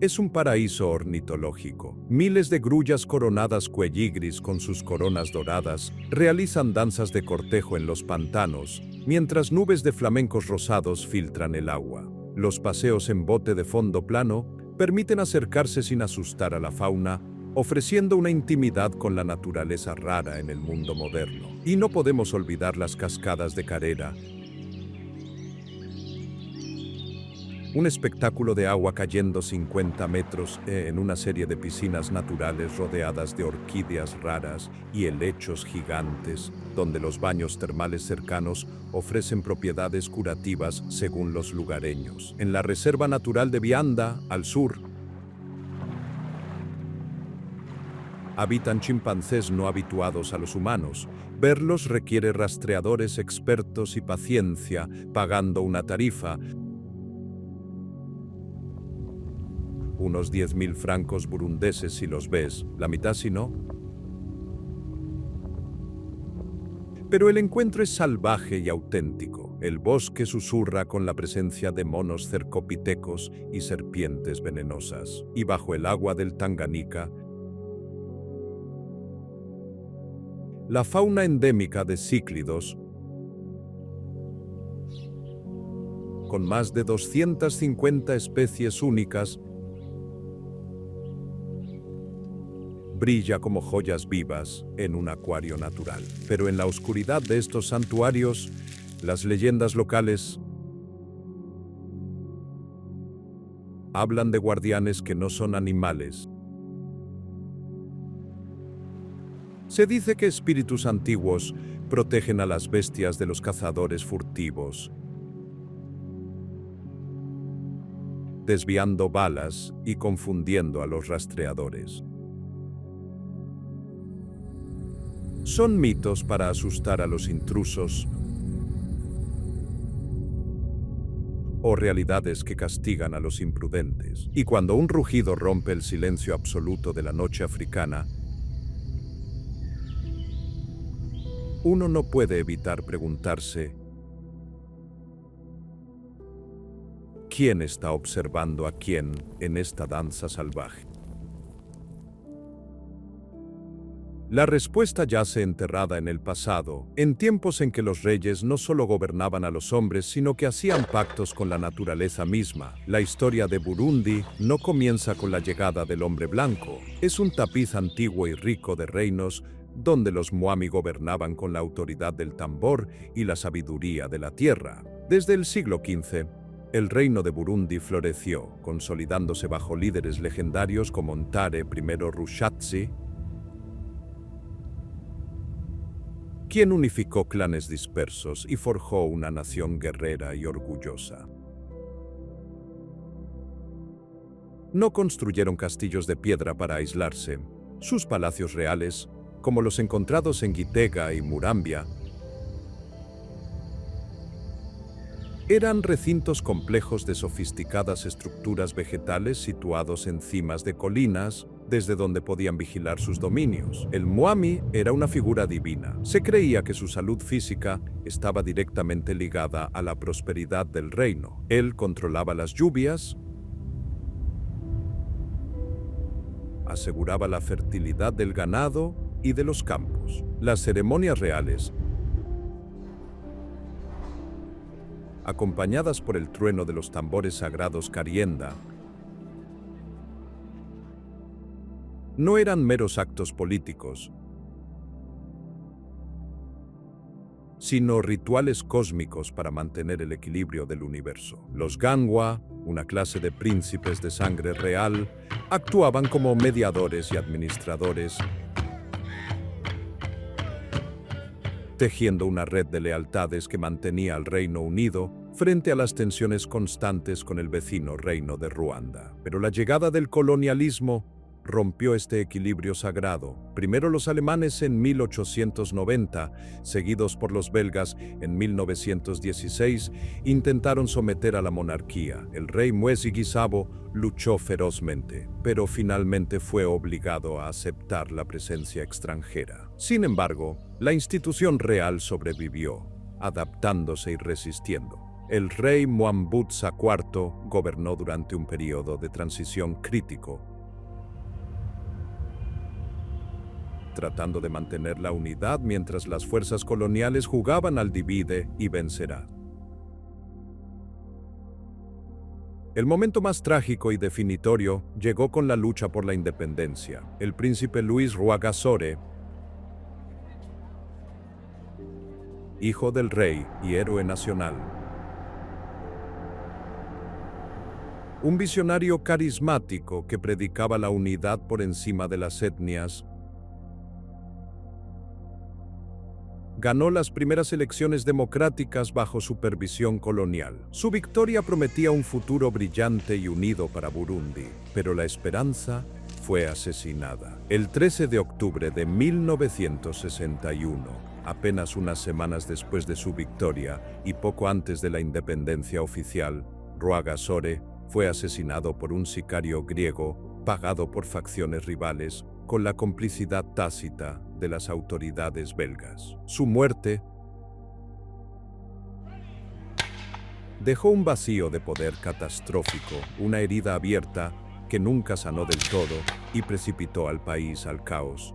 S1: es un paraíso ornitológico. Miles de grullas coronadas cuelligris con sus coronas doradas realizan danzas de cortejo en los pantanos, mientras nubes de flamencos rosados filtran el agua. Los paseos en bote de fondo plano permiten acercarse sin asustar a la fauna, ofreciendo una intimidad con la naturaleza rara en el mundo moderno. Y no podemos olvidar las cascadas de Carera, un espectáculo de agua cayendo 50 metros en una serie de piscinas naturales rodeadas de orquídeas raras y helechos gigantes, donde los baños termales cercanos ofrecen propiedades curativas según los lugareños. En la Reserva Natural de Vianda, al sur, habitan chimpancés no habituados a los humanos. Verlos requiere rastreadores expertos y paciencia, pagando una tarifa, unos 10.000 francos burundeses si los ves, la mitad si no. Pero el encuentro es salvaje y auténtico. El bosque susurra con la presencia de monos cercopitecos y serpientes venenosas. Y bajo el agua del Tanganica, la fauna endémica de cíclidos, con más de 250 especies únicas, brilla como joyas vivas en un acuario natural. Pero en la oscuridad de estos santuarios, las leyendas locales hablan de guardianes que no son animales. Se dice que espíritus antiguos protegen a las bestias de los cazadores furtivos, desviando balas y confundiendo a los rastreadores. Son mitos para asustar a los intrusos o realidades que castigan a los imprudentes. Y cuando un rugido rompe el silencio absoluto de la noche africana, uno no puede evitar preguntarse: ¿quién está observando a quién en esta danza salvaje? La respuesta yace enterrada en el pasado, en tiempos en que los reyes no solo gobernaban a los hombres, sino que hacían pactos con la naturaleza misma. La historia de Burundi no comienza con la llegada del hombre blanco. Es un tapiz antiguo y rico de reinos donde los Mwami gobernaban con la autoridad del tambor y la sabiduría de la tierra. Desde el siglo XV, el reino de Burundi floreció, consolidándose bajo líderes legendarios como Ntare I Rushatsi, quien unificó clanes dispersos y forjó una nación guerrera y orgullosa. No construyeron castillos de piedra para aislarse. Sus palacios reales, como los encontrados en Gitega y Murambia, eran recintos complejos de sofisticadas estructuras vegetales situados en cimas de colinas, desde donde podían vigilar sus dominios. El Mwami era una figura divina. Se creía que su salud física estaba directamente ligada a la prosperidad del reino. Él controlaba las lluvias, aseguraba la fertilidad del ganado y de los campos. Las ceremonias reales, acompañadas por el trueno de los tambores sagrados Karienda, no eran meros actos políticos, sino rituales cósmicos para mantener el equilibrio del universo. Los Gangwa, una clase de príncipes de sangre real, actuaban como mediadores y administradores, tejiendo una red de lealtades que mantenía al reino unido frente a las tensiones constantes con el vecino reino de Ruanda. Pero la llegada del colonialismo rompió este equilibrio sagrado. Primero los alemanes en 1890, seguidos por los belgas en 1916, intentaron someter a la monarquía. El rey Mwezi Gisabo luchó ferozmente, pero finalmente fue obligado a aceptar la presencia extranjera. Sin embargo, la institución real sobrevivió, adaptándose y resistiendo. El rey Mwambutsa IV gobernó durante un periodo de transición crítico, tratando de mantener la unidad mientras las fuerzas coloniales jugaban al divide y vencerá. El momento más trágico y definitorio llegó con la lucha por la independencia. El príncipe Louis Rwagasore, hijo del rey y héroe nacional, un visionario carismático que predicaba la unidad por encima de las etnias, ganó las primeras elecciones democráticas bajo supervisión colonial. Su victoria prometía un futuro brillante y unido para Burundi, pero la esperanza fue asesinada. El 13 de octubre de 1961, apenas unas semanas después de su victoria y poco antes de la independencia oficial, Rwagasore fue asesinado por un sicario griego pagado por facciones rivales con la complicidad tácita de las autoridades belgas. Su muerte dejó un vacío de poder catastrófico, una herida abierta que nunca sanó del todo y precipitó al país al caos.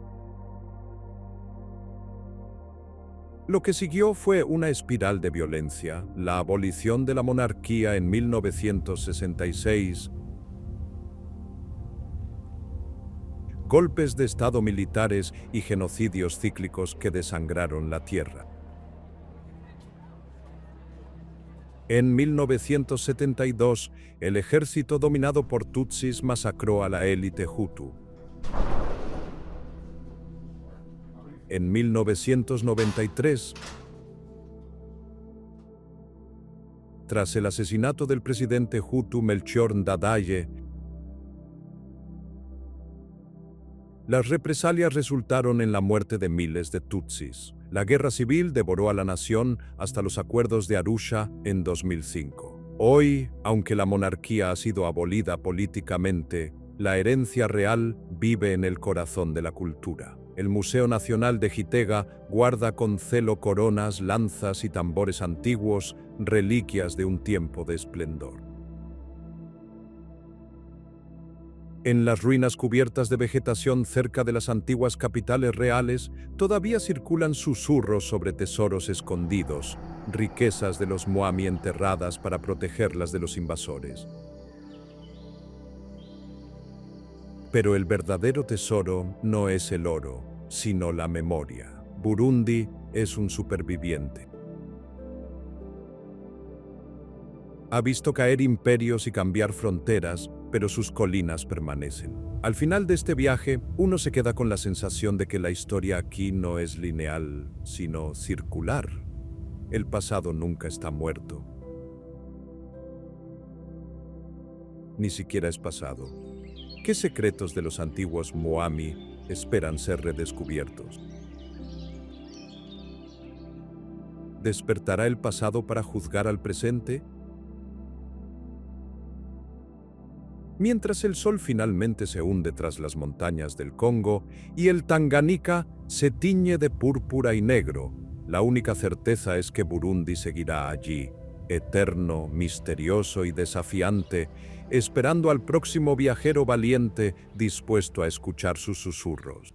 S1: Lo que siguió fue una espiral de violencia, la abolición de la monarquía en 1966, golpes de estado militares y genocidios cíclicos que desangraron la tierra. En 1972, el ejército dominado por Tutsis masacró a la élite Hutu. En 1993, tras el asesinato del presidente Hutu Melchior Ndadaye, las represalias resultaron en la muerte de miles de Tutsis. La guerra civil devoró a la nación hasta los acuerdos de Arusha en 2005. Hoy, aunque la monarquía ha sido abolida políticamente, la herencia real vive en el corazón de la cultura. El Museo Nacional de Gitega guarda con celo coronas, lanzas y tambores antiguos, reliquias de un tiempo de esplendor. En las ruinas cubiertas de vegetación cerca de las antiguas capitales reales, todavía circulan susurros sobre tesoros escondidos, riquezas de los Moami enterradas para protegerlas de los invasores. Pero el verdadero tesoro no es el oro, sino la memoria. Burundi es un superviviente. Ha visto caer imperios y cambiar fronteras, pero sus colinas permanecen. Al final de este viaje, uno se queda con la sensación de que la historia aquí no es lineal, sino circular. El pasado nunca está muerto. Ni siquiera es pasado. ¿Qué secretos de los antiguos Moami esperan ser redescubiertos? ¿Despertará el pasado para juzgar al presente? Mientras el sol finalmente se hunde tras las montañas del Congo y el Tanganika se tiñe de púrpura y negro, la única certeza es que Burundi seguirá allí, eterno, misterioso y desafiante, esperando al próximo viajero valiente dispuesto a escuchar sus susurros.